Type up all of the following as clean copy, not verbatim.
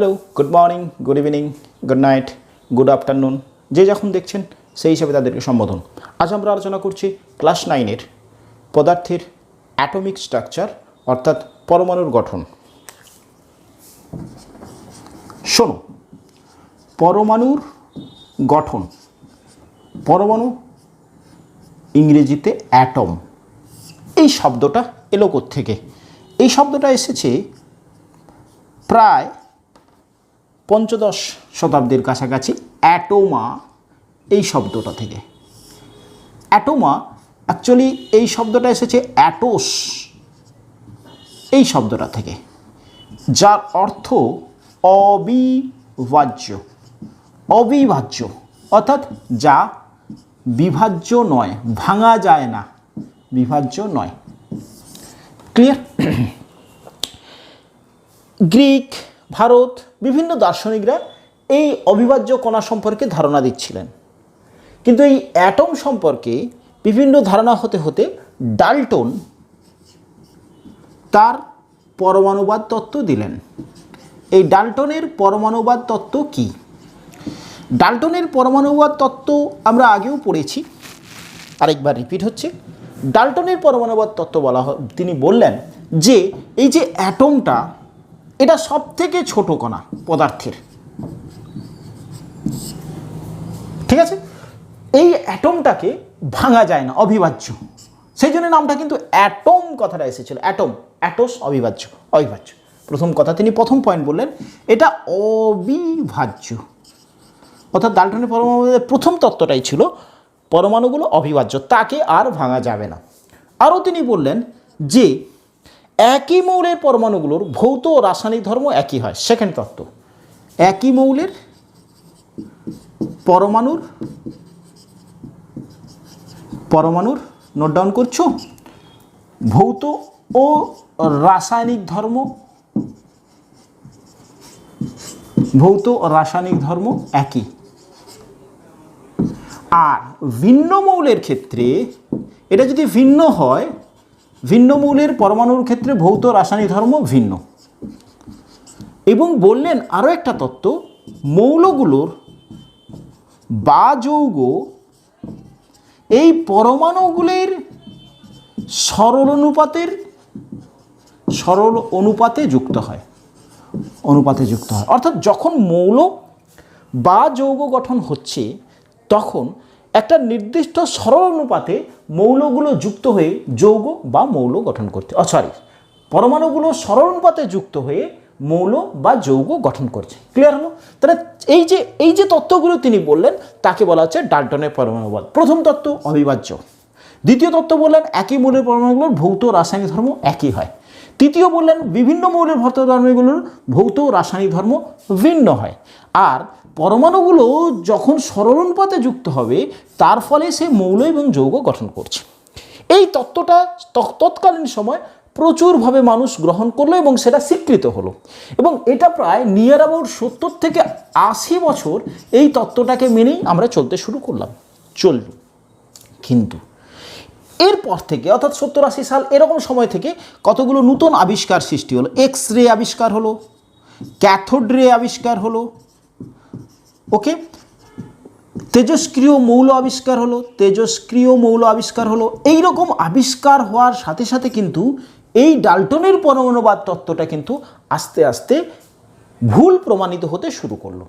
Hello, good morning, good evening, good night, good afternoon, যে যখন দেখছেন সেই হিসাবে তাদেরকে সম্বোধন। আজ আমরা আলোচনা করছি ক্লাস 9-এর পদার্থের অ্যাটমিক স্ট্রাকচার অর্থাৎ পরমাণুর গঠন। শোনো, পরমাণুর গঠন, পরমাণু ইংরেজিতে অ্যাটম, এই শব্দটা এলো কোত্থেকে? এই শব্দটা এসেছে প্রায় পঞ্চদশ শতাব্দীর কাছাকাছি অ্যাটোমা এই শব্দটা থেকে। অ্যাটোমা অ্যাকচুয়ালি এই শব্দটা এসেছে অ্যাটোস এই শব্দটা থেকে, যার অর্থ অবিভাজ্য। অবিভাজ্য অর্থাৎ যা বিভাজ্য নয়, ভাঙা যায় না, বিভাজ্য নয়। ক্লিয়ার? গ্রিক, ভারত, বিভিন্ন দার্শনিকরা এই অবিভাজ্য কণা সম্পর্কে ধারণা দিচ্ছিলেন, কিন্তু এই অ্যাটম সম্পর্কে বিভিন্ন ধারণা হতে হতে ডাল্টন তার পরমাণুবাদ তত্ত্ব দিলেন। এই ডাল্টনের পরমাণুবাদ তত্ত্ব কি? ডাল্টনের পরমাণুবাদ তত্ত্ব আমরা আগেও পড়েছি, আরেকবার রিপিট হচ্ছে। ডাল্টনের পরমাণুবাদ তত্ত্ব বলা হয়, তিনি বললেন যে এই যে অ্যাটমটা, এটা সব থেকে ছোট কণা পদার্থের, ঠিক আছে? এই অ্যাটমটাকে ভাঙা যায় না, অবিভাজ্য। সেই জন্য নামটা কিন্তু অ্যাটম কথাটা এসেছিল। অ্যাটম, অ্যাটোস, অবিভাজ্য, অবিভাজ্য। প্রথম কথা, তিনি প্রথম পয়েন্ট বললেন এটা অবিভাজ্য, অর্থাৎ ডাল্টনের পরমাণুবাদের প্রথম তত্ত্বটাই ছিল পরমাণুগুলো অবিভাজ্য, তাকে আর ভাঙা যাবে না। আরও তিনি বললেন যে একই মৌলের পরমাণুগুলোর ভৌত ও রাসায়নিক ধর্ম একই হয়। সেকেন্ড তত্ত্ব, একই মৌলের পরমাণুর নোট ডাউন করছো, ভৌত ও রাসায়নিক ধর্ম, ভৌত ও রাসায়নিক ধর্ম একই। আর ভিন্ন মৌলের ক্ষেত্রে এটা যদি ভিন্ন হয়, ভিন্ন মৌলের পরমাণুর ক্ষেত্রে ভৌত রাসায়নিক ধর্ম ভিন্ন। এবং বললেন আরও একটা তত্ত্ব, মৌলগুলোর বা যৌগ এই পরমাণুগুলির সরল অনুপাতে যুক্ত হয়, অনুপাতে যুক্ত হয়। অর্থাৎ যখন মৌল বা যৌগ গঠন হচ্ছে, তখন একটা নির্দিষ্ট সরল অনুপাতে মৌলগুলো যুক্ত হয়ে যৌগ বা মৌল গঠন করছে। পরমাণুগুলো সরল অনুপাতে যুক্ত হয়ে মৌল বা যৌগ গঠন করছে। ক্লিয়ার হলো? তাহলে এই যে তত্ত্বগুলো তিনি বললেন তাকে বলা হচ্ছে ডাল্টনের পরমাণুবাদ। প্রথম তত্ত্ব অবিভাজ্য। দ্বিতীয় তত্ত্ব বললেন একই মৌলের পরমাণুগুলোর ভৌত রাসায়নিক ধর্ম একই হয়। তৃতীয় বললেন বিভিন্ন মৌলের ভৌত ধর্মগুলোর ভৌত রাসায়নিক ধর্ম ভিন্ন হয়। আর পরমাণুগুলো যখন সরল অনুপাতে যুক্ত হবে, তার ফলে সে মৌল এবং যৌগ গঠন করছে। এই তত্ত্বটা তৎকালীন সময় প্রচুরভাবে মানুষ গ্রহণ করলো এবং সেটা স্বীকৃত হলো। এবং এটা প্রায় নিয়ার অ্যাবাউট 70 থেকে 80 বছর এই তত্ত্বটাকে মেনেই আমরা চলতে শুরু করলাম, চলল। কিন্তু এরপর থেকে অর্থাৎ 70-80 সাল এরকম সময় থেকে কতগুলো নতুন আবিষ্কার সৃষ্টি হলো। এক্স রে আবিষ্কার হলো, ক্যাথোড রে আবিষ্কার হলো, ওকে, তেজস্ক্রিয় মৌল আবিষ্কার হলো, এইরকম আবিষ্কার হওয়ার সাথে সাথে কিন্তু এই ডাল্টনের পরমাণুবাদ তত্ত্বটা কিন্তু আস্তে আস্তে ভুল প্রমাণিত হতে শুরু করলো।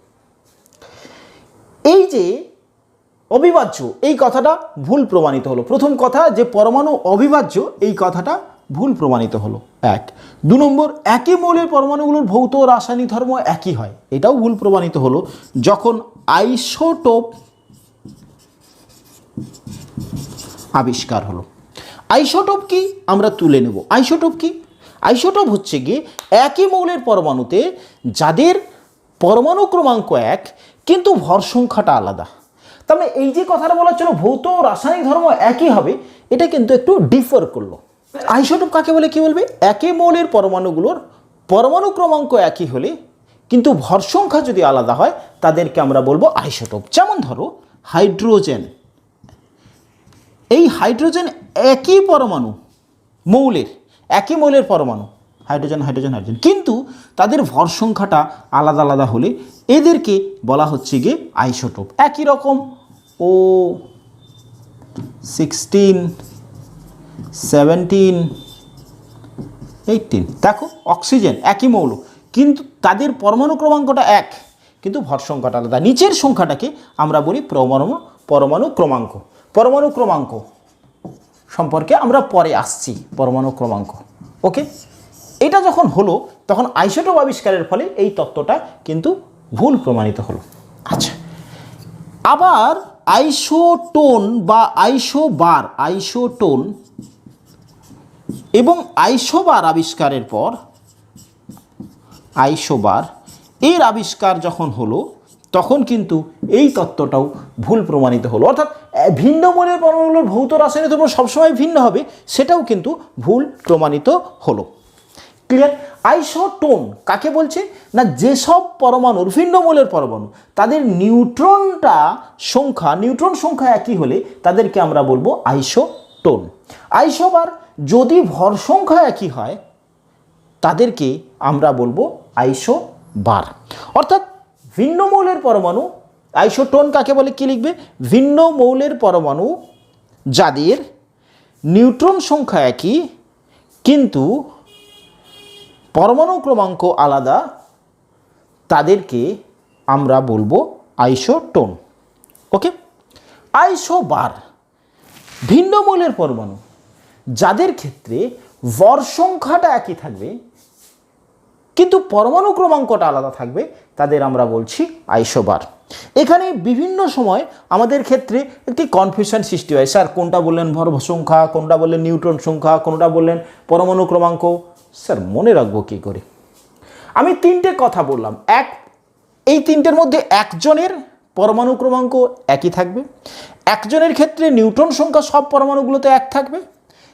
এই যে অবিভাজ্য, এই কথাটা ভুল প্রমাণিত হলো। প্রথম কথা যে পরমাণু অবিভাজ্য, এই কথাটা ভুল প্রমাণিত হলো। 1 2 নম্বর, একই মৌলের পরমাণুগুলোর ভৌত রাসায়নিক ধর্ম একই হয়, এটাও ভুল প্রমাণিত হলো যখন আইসোটোপ আবিষ্কার হলো। আইসোটোপ কি আমরা তুলে নেব। আইসোটোপ কি? আইসোটোপ হচ্ছে গিয়ে একই মৌলের পরমাণুতে যাদের পরমাণু ক্রমাঙ্ক 1 কিন্তু ভর সংখ্যাটা আলাদা। তার মানে এই যে কথাটা বলা ছিল ভৌত রাসায়নিক ধর্ম একই হবে, এটা কিন্তু একটু ডিফার করলো। আইসোটোপ কাকে বলে? কি বলবে? একই মৌলের পরমাণুগুলোর পরমাণু ক্রমাঙ্ক একই হলে কিন্তু ভর সংখ্যা যদি আলাদা হয়, তাদেরকে আমরা বলবো আইসোটোপ। যেমন ধরো হাইড্রোজেন, এই হাইড্রোজেন একই পরমাণু মৌলের, একই মৌলের পরমাণু হাইড্রোজেন হাইড্রোজেন হাইড্রোজেন, কিন্তু তাদের ভর সংখ্যাটা আলাদা আলাদা হলে এদেরকে বলা হচ্ছে গিয়ে আইসোটোপ। একই রকম O16, 17, 18, দেখো অক্সিজেন একই মৌল, কিন্তু তাদের পরমাণু ক্রমাঙ্কটা এক, কিন্তু ভর সংখ্যাটা আলাদা। নিচের সংখ্যাটাকে আমরা বলি পরমাণু ক্রমাঙ্ক। পরমাণু ক্রমাঙ্ক সম্পর্কে আমরা পরে আসছি, পরমাণু ক্রমাঙ্ক। ওকে, এটা যখন হলো তখন আইসোটোপ আবিষ্কারের ফলে এই তত্ত্বটা কিন্তু ভুল প্রমাণিত হলো। আচ্ছা, আবার আইসোটোন বা আইসোটোন এবং আইসোবার আবিষ্কারের পর আইসোবার এর আবিষ্কার যখন হলো তখন কিন্তু এই তত্ত্বটাও ভুল প্রমাণিত হলো। অর্থাৎ ভিন্ন মৌলের পরমাণুগুলোর ভৌত রাসায়নিক ধর্ম সবসময় ভিন্ন হবে, সেটাও কিন্তু ভুল প্রমাণিত হলো। ক্লিয়ার? আইসোটোন কাকে বলছে না, যেসব পরমাণুর ভিন্ন মৌলের পরমাণু তাদের নিউট্রন সংখ্যা একই হলে তাদেরকে আমরা বলবো আইসোটোন। আইসোবার যদি ভর সংখ্যা একই হয় তাদেরকে আমরা বলবো আইসোবার। অর্থাৎ ভিন্ন মৌলের পরমাণু, আইসোটোন কাকে বলে কি লিখবে, ভিন্ন মৌলের পরমাণু যাদের নিউট্রন সংখ্যা একই কিন্তু পরমাণু ক্রমাঙ্ক আলাদা, তাদেরকে আমরা বলবো আইসোটোন। ওকে, আইসোবার ভিন্ন মৌলের পরমাণু যাদের ক্ষেত্রে ভর সংখ্যাটা একই থাকবে কিন্তু পরমাণু ক্রমাঙ্কটা আলাদা থাকবে, তাদের আমরা বলছি আইসোবার। এখানে বিভিন্ন সময় আমাদের ক্ষেত্রে একটি কনফিউশন সৃষ্টি হয়, স্যার কোনটা বললেন ভর সংখ্যা, কোনটা বললেন নিউট্রন সংখ্যা, কোনটা বললেন পরমাণু ক্রমাঙ্ক। স্যার মনে রাখবো কী করে? আমি তিনটে কথা বললাম, এই তিনটের মধ্যে একজনের পরমাণু ক্রমাঙ্ক একই থাকবে, একজনের ক্ষেত্রে নিউট্রন সংখ্যা সব পরমাণুগুলোতে এক থাকবে,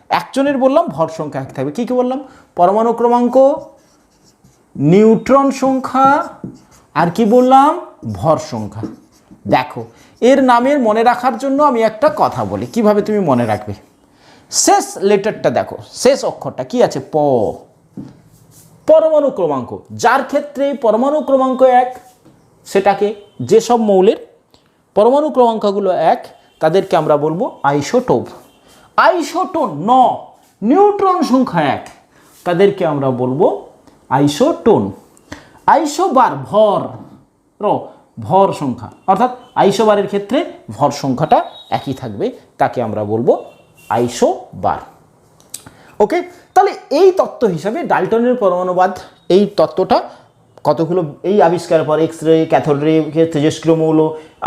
একজনের বললাম ভর সংখ্যা এক থাকবে। কী কী বললাম? পরমাণু ক্রমাঙ্ক, নিউট্রন সংখ্যা, আর কি বললাম? ভর সংখ্যা। দেখো, এর নামের মনে রাখার জন্য আমি একটা কথা বলি, কিভাবে তুমি মনে রাখবে। শেষ লেটারটা দেখো, শেষ অক্ষরটা কি আছে? প। পরমাণু ক্রমাঙ্ক, যার ক্ষেত্রে পরমাণু ক্রমাঙ্ক এক, সেটাকে যেসব মৌলের পরমাণু ক্রমাঙ্কগুলো এক তাদেরকে আমরা বলবো আইসোটোপ। আইসোটোন নিউট্রন সংখ্যা এক, তাদেরকে আমরা বলবো আইসোটোন। আইসোবার ভর সংখ্যা, অর্থাৎ আইসোবারের ক্ষেত্রে ভর সংখ্যাটা একই থাকবে, তাকে আমরা বলবো আইসোবার। ওকে, তাহলে এই তত্ত্ব হিসাবে ডাল্টনের পরমাণুবাদ, এই তত্ত্বটা কতগুলো এই আবিষ্কারের পর এক্স রে, ক্যাথোড রে, তেজস্ক্রিয় মৌল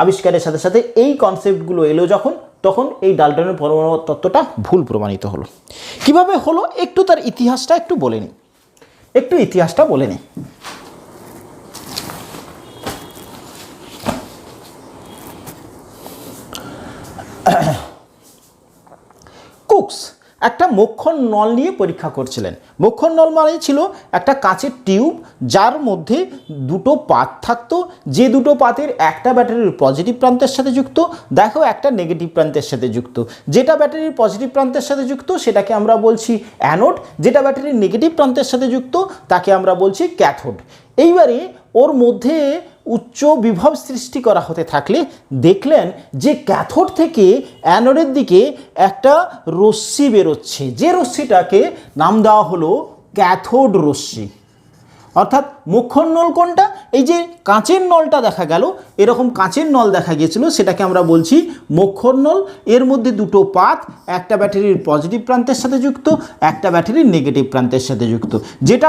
আবিষ্কারের সাথে সাথে এই কনসেপ্টগুলো এলো যখন, তখন এই ডাল্টনের পরমাণুবাদ তত্ত্বটা ভুল প্রমাণিত হলো। কিভাবে হলো একটু তার ইতিহাসটা একটু বলে নিই, কুকস একটা মোক্ষণ নল নিয়ে পরীক্ষা করছিলেন। মোক্ষণ নল মানে ছিল একটা কাঁচের টিউব যার মধ্যে দুটো পাত থাকতো, যে দুটো পাতের একটা ব্যাটারির পজিটিভ প্রান্তের সাথে যুক্ত, দেখো একটা নেগেটিভ প্রান্তের সাথে যুক্ত। যেটা ব্যাটারির পজিটিভ প্রান্তের সাথে যুক্ত সেটাকে আমরা বলছি অ্যানোড, যেটা ব্যাটারির নেগেটিভ প্রান্তের সাথে যুক্ত তাকে আমরা বলছি ক্যাথোড। এইবারে ওর মধ্যে উচ্চ বিভব সৃষ্টি করা হতে থাকলে দেখলেন যে ক্যাথোড থেকে অ্যানোডের দিকে একটা রশ্মি বেরোচ্ছে, যে রশ্মিটাকে নাম দেওয়া হলো ক্যাথোড রশ্মি। অর্থাৎ মোক্ষণ নল কোনটা? এই যে কাঁচের নলটা দেখা গেল, এরকম কাঁচের নল দেখা গিয়েছিল, সেটাকে আমরা বলছি মোক্ষণ নল। এর মধ্যে দুটো পাত, একটা ব্যাটারির পজিটিভ প্রান্তের সাথে যুক্ত, একটা ব্যাটারির নেগেটিভ প্রান্তের সাথে যুক্ত। যেটা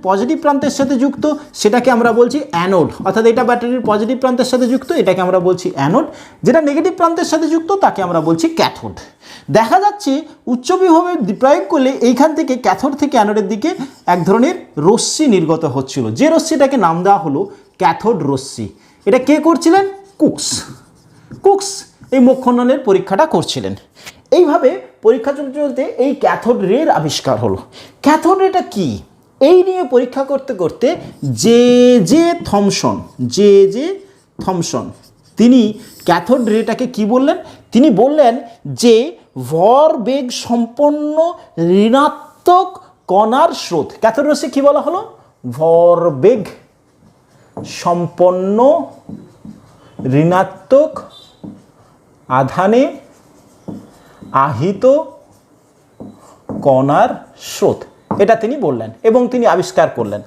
পজিটিভ প্রান্তের সাথে যুক্ত সেটাকে আমরা বলছি অ্যানোড, অর্থাৎ এটা ব্যাটারির পজিটিভ প্রান্তের সাথে যুক্ত, এটাকে আমরা বলছি অ্যানোড। যেটা নেগেটিভ প্রান্তের সাথে যুক্ত তাকে আমরা বলছি ক্যাথোড। দেখা যাচ্ছে উচ্চ বিভবে প্রয়োগ করলে এইখান থেকে ক্যাথোড থেকে অ্যানোডের দিকে এক ধরনের রশ্মি নির্গত হচ্ছিল, যে রশ্মিটাকে নাম দেওয়া হলো ক্যাথোড রশ্মি। এটা কে করছিলেন? কুকস এই মোক্ষণ নলের পরীক্ষাটা করছিলেন। এইভাবে পরীক্ষা চলতে চলতে এই ক্যাথোড রের আবিষ্কার হলো। ক্যাথোড রেটা কি, এই নিয়ে পরীক্ষা করতে করতে জে থমসন তিনি ক্যাথোড রেটাকে কি বললেন? তিনি বললেন যে ভর বেগ সম্পন্ন ঋণাত্মক কণার স্রোত। ক্যাথোড রশ্মি কি বলা হলো? ভরবেগ সম্পন্ন ঋণাত্মক আধানে আহিত কণার স্রোত, এটা তিনি বললেন এবং তিনি আবিষ্কার করলেন।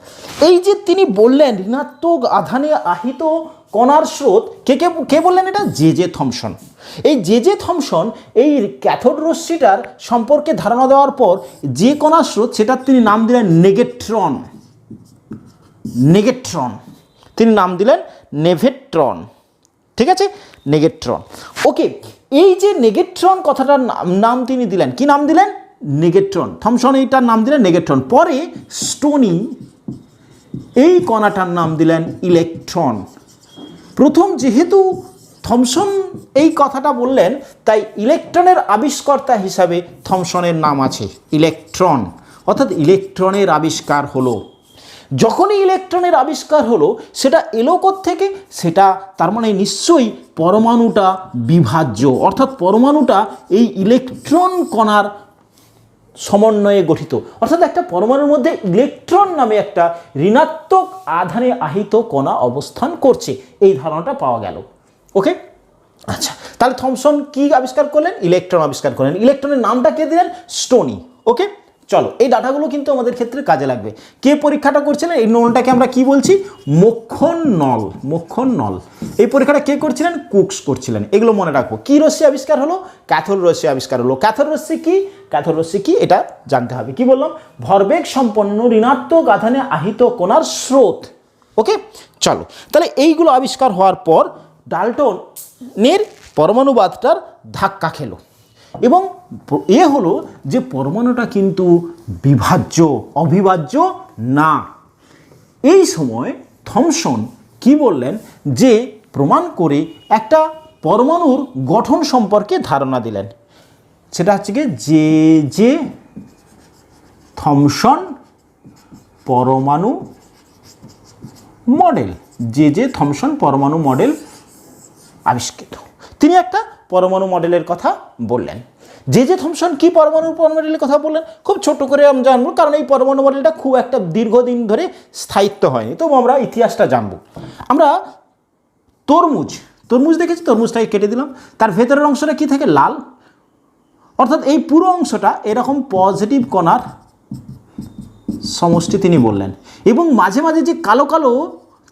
এই যে তিনি বললেন ঋণাত্মক আধানে আহিত কণার স্রোত, কে বললেন এটা? J Thomson. এই জে থমসন এই ক্যাথোড রশ্মিটার সম্পর্কে ধারণা দেওয়ার পর যে কণার স্রোত সেটার তিনি নাম দিলেন নেগেট্রন। তিনি নাম দিলেন নেভেট্রন। ঠিক আছে, নেগেট্রন। ওকে, এই যে নেগেট্রন কথাটার নাম তিনি দিলেন, কি নাম দিলেন? নেগেট্রন। থমসন এইটার নাম দিলেন নেগেট্রন। পরে স্টোনি এই কণাটার নাম দিলেন ইলেকট্রন। প্রথম যেহেতু থমসন এই কথাটা বললেন, তাই ইলেকট্রনের আবিষ্কর্তা হিসাবে থমসনের নাম আছে ইলেকট্রন, অর্থাৎ ইলেকট্রনের আবিষ্কার হলো। যখনই ইলেকট্রনের আবিষ্কার হলো, সেটা এলো থেকে, সেটা তার মানে নিশ্চয়ই পরমাণুটা বিভাজ্য, অর্থাৎ পরমাণুটা এই ইলেকট্রন কণার সমন্বয়ে গঠিত, অর্থাৎ একটা পরমাণুর মধ্যে ইলেকট্রন নামে একটা ঋণাত্মক আধানে আহিত কণা অবস্থান করছে, এই ধারণাটা পাওয়া গেল। ওকে, আচ্ছা, তাহলে থমসন কি আবিষ্কার করলেন? ইলেকট্রন আবিষ্কার করলেন। ইলেকট্রনের নামটা কে দিলেন? স্টোনি। ওকে, চলো, এই ডাটাগুলো কিন্তু আমাদের ক্ষেত্রে কাজে লাগবে। কে পরীক্ষাটা করছিলেন? এই নলটাকে আমরা কি বলছি? মোক্ষণ নল। এই পরীক্ষাটা কে করছিলেন? কুকস করছিলেন। এগুলো মনে রাখবো। কি রশ্মি আবিষ্কার হলো? ক্যাথোড রশ্মি আবিষ্কার হলো। ক্যাথোড রশ্মি কি এটা জানতে হবে। কি বললাম? ভরবেগ সম্পন্ন ঋণাত্মক আধানে আহিত কণার স্রোত। ওকে, চলো, তাহলে এইগুলো আবিষ্কার হওয়ার পর ডাল্টনের পরমাণুবাদটার ধাক্কা খেলো এবং হলো যে পরমাণুটা কিন্তু অবিভাজ্য না। এই সময় থমসন কি বললেন? যে প্রমাণ করে একটা পরমাণুর গঠন সম্পর্কে ধারণা দিলেন। সেটা হচ্ছে কি জে থমসন পরমাণু মডেল। জে থমসন পরমাণু মডেল আবিষ্কৃত। তিনি একটা পরমাণু মডেলের কথা বললেন। জে থমসন কি পরমাণু মডেলের কথা বললেন? খুব ছোট করে আমরা জানবো, কারণ এই পরমাণু মডেলটা খুব একটা দীর্ঘদিন ধরে স্থায়িত্ব হয়নি, তবু আমরা ইতিহাসটা জানবো। আমরা তরমুজ দেখেছি, তরমুজটাকে কেটে দিলাম, তার ভেতরের অংশটা কি থাকে? লাল, অর্থাৎ এই পুরো অংশটা এরকম পজিটিভ কণার সমষ্টি তিনি বললেন, এবং মাঝে মাঝে যে কালো কালো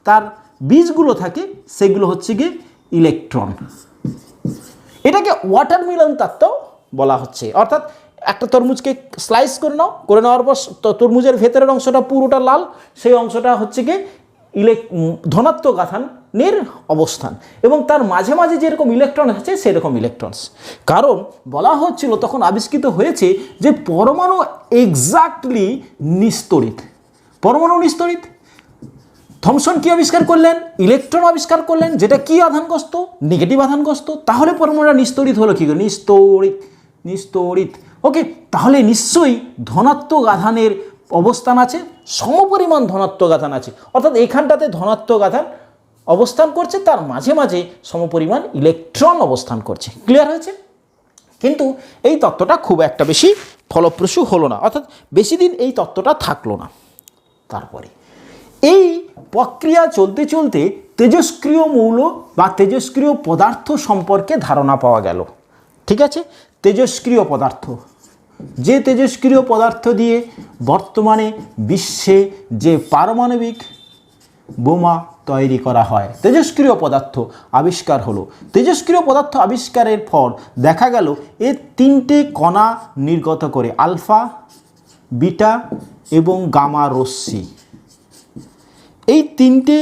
তার বীজগুলো থাকে সেগুলো হচ্ছে গিয়ে ইলেকট্রন। এটাকে ওয়াটারমেলন তত্ত্ব বলা হচ্ছে। অর্থাৎ একটা তরমুজকে স্লাইস করে নেওয়ার পর তরমুজের ভেতরের অংশটা পুরোটা লাল, সেই অংশটা হচ্ছে গিয়ে ধনাত্মক আধানের অবস্থান, এবং তার মাঝে মাঝে যেরকম ইলেকট্রন আছে সেরকম ইলেকট্রনস। কারণ বলা হচ্ছিল তখন আবিষ্কৃত হয়েছে যে পরমাণু এক্স্যাক্টলি নিস্তড়িত। থমসন কি আবিষ্কার করলেন? ইলেকট্রন আবিষ্কার করলেন, যেটা কি আধানগ্রস্ত? নেগেটিভ আধানগ্রস্ত। তাহলে পরমাণুটা নিস্তড়িত হলো কি করে? নিস্তড়িত। ওকে, তাহলে নিশ্চয়ই ধনাত্মক আধানের অবস্থান আছে, সমপরিমাণ ধনাত্মক আধান আছে, অর্থাৎ এখানটাতে ধনাত্মক আধান অবস্থান করছে, তার মাঝে মাঝে সমপরিমাণ ইলেকট্রন অবস্থান করছে। ক্লিয়ার হয়েছে? কিন্তু এই তত্ত্বটা খুব একটা বেশি ফলপ্রসূ হলো না, অর্থাৎ বেশি দিন এই তত্ত্বটা থাকলো না। তারপরে এই প্রক্রিয়া চলতে চলতে তেজস্ক্রিয় মৌল বা তেজস্ক্রিয় পদার্থ সম্পর্কে ধারণা পাওয়া গেল। ঠিক আছে, তেজস্ক্রিয় পদার্থ, যে তেজস্ক্রিয় পদার্থ দিয়ে বর্তমানে বিশ্বে যে পারমাণবিক বোমা তৈরি করা হয়, তেজস্ক্রিয় পদার্থ আবিষ্কার হলো। তেজস্ক্রিয় পদার্থ আবিষ্কারের পর দেখা গেল এর তিনটে কণা নির্গত করে, আলফা, বিটা এবং গামা রশ্মি। এই তিনটে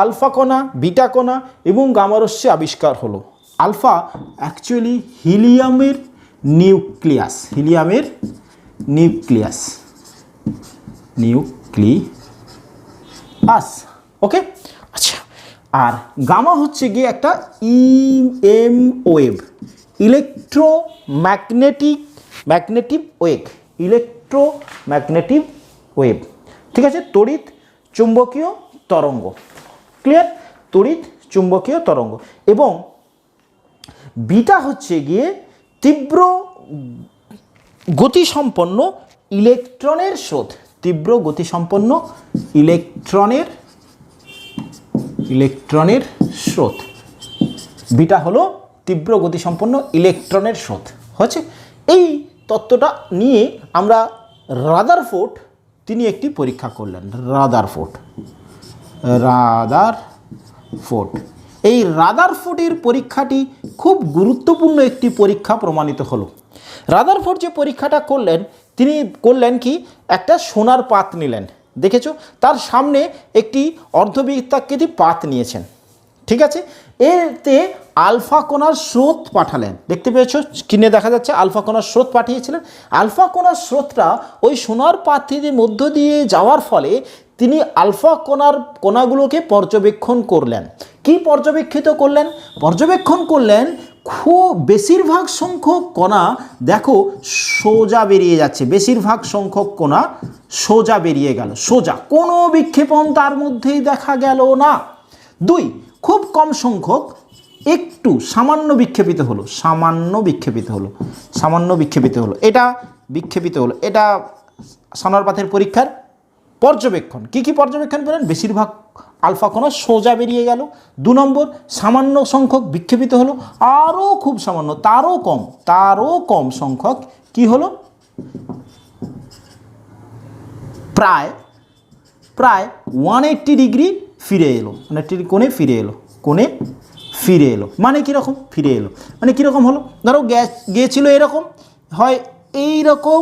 আলফা কণা, বিটা কণা এবং গামা রশ্মি আবিষ্কার হলো। আলফা অ্যাকচুয়ালি হিলিয়ামের নিউক্লিয়াস। ওকে, আচ্ছা, আর গামা হচ্ছে গিয়ে একটা ইএম ওয়েভ, ইলেকট্রোম্যাগনেটিক ওয়েভ। ঠিক আছে, তড়িৎ চুম্বকীয় তরঙ্গ। ক্লিয়ার? তড়িৎ চুম্বকীয় তরঙ্গ। এবং বিটা হচ্ছে গিয়ে তীব্র গতিসম্পন্ন ইলেকট্রনের স্রোত, তীব্র গতিসম্পন্ন ইলেকট্রনের স্রোত, বিটা হলো তীব্র গতিসম্পন্ন ইলেকট্রনের স্রোত হচ্ছে। এই তত্ত্বটা নিয়ে আমরা রাদারফোর্ড তিনি একটি পরীক্ষা করলেন। রাদারফোর্ড এই রাদারফোর্ডের পরীক্ষাটি খুব গুরুত্বপূর্ণ একটি পরীক্ষা প্রমাণিত হলো। রাদারফোর্ড যে পরীক্ষাটা করলেন, তিনি করলেন কি, একটা সোনার পাত নিলেন, দেখেছো, তার সামনে একটি অর্ধবৃত্তাকৃতি পাত নিয়েছেন, ঠিক আছে, এতে আলফা কণার স্রোত পাঠালেন, দেখতে পেয়েছো স্ক্রিনে দেখা যাচ্ছে আলফা কণার স্রোত পাঠিয়েছিলেন। আলফা কণার স্রোতটা ওই সোনার পাত্রের মধ্য দিয়ে যাওয়ার ফলে তিনি আলফা কণাগুলোকে পর্যবেক্ষণ করলেন। কি পর্যবেক্ষণ করলেন খুব বেশিরভাগ সংখ্যক কণা দেখো সোজা বেরিয়ে যাচ্ছে, বেশিরভাগ সংখ্যক কণা সোজা বেরিয়ে গেল, সোজা, কোনো বিক্ষেপণ তার মধ্যেই দেখা গেল না। 2, খুব কম সংখ্যক একটু সামান্য বিক্ষেপিত হলো, এটা বিক্ষেপিত হলো। এটা সোনার পাতের পরীক্ষার পর্যবেক্ষণ। কি পর্যবেক্ষণ করেন? বেশিরভাগ আলফা কণা সোজা বেরিয়ে গেল। 2 নম্বর, সামান্য সংখ্যক বিক্ষেপিত হলো, আরও খুব সামান্য, তারও কম সংখ্যক কি হলো, প্রায় 180 ডিগ্রি ফিরে এলো, কোণে ফিরে এলো। মানে কীরকম ফিরে এলো, মানে কীরকম হলো, ধরো গিয়েছিল এরকম, হয় এইরকম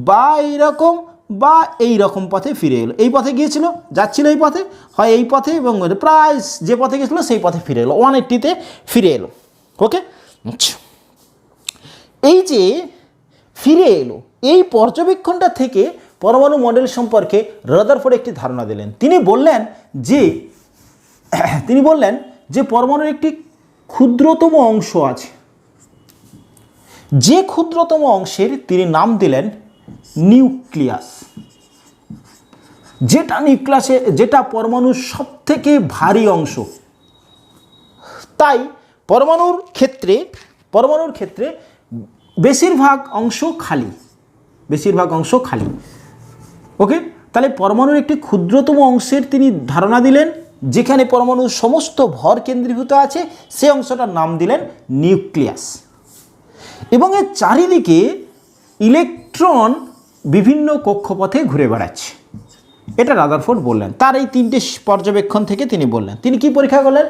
বা এইরকম বা এই রকম পথে ফিরে এলো। এই পথে গিয়েছিল, যাচ্ছিল এই পথে, হয় এই পথে, এবং প্রায় যে পথে গিয়েছিল সেই পথে ফিরে এলো, 180-তে ফিরে এলো। ওকে, আচ্ছা, এই যে ফিরে এলো, এই পর্যবেক্ষণটা থেকে পরমাণু মডেল সম্পর্কে রাদারফোর্ড একটি ধারণা দিলেন। তিনি বললেন যে পরমাণুর একটি ক্ষুদ্রতম অংশ আছে, যে ক্ষুদ্রতম অংশের তিনি নাম দিলেন নিউক্লিয়াস, যেটা পরমাণুর সবথেকে ভারী অংশ। তাই পরমাণুর ক্ষেত্রে বেশিরভাগ অংশ খালি। ওকে, তাহলে পরমাণুর একটি ক্ষুদ্রতম অংশের তিনি ধারণা দিলেন, যেখানে পরমাণুর সমস্ত ভর কেন্দ্রীভূত আছে, সেই অংশটার নাম দিলেন নিউক্লিয়াস। এবং এর চারিদিকে ইলেকট্রন বিভিন্ন কক্ষপথে ঘুরে বেড়াচ্ছে, এটা রাদারফোর্ড বললেন। তার এই 3টে পর্যবেক্ষণ থেকে তিনি বললেন। তিনি কি পরীক্ষা করলেন?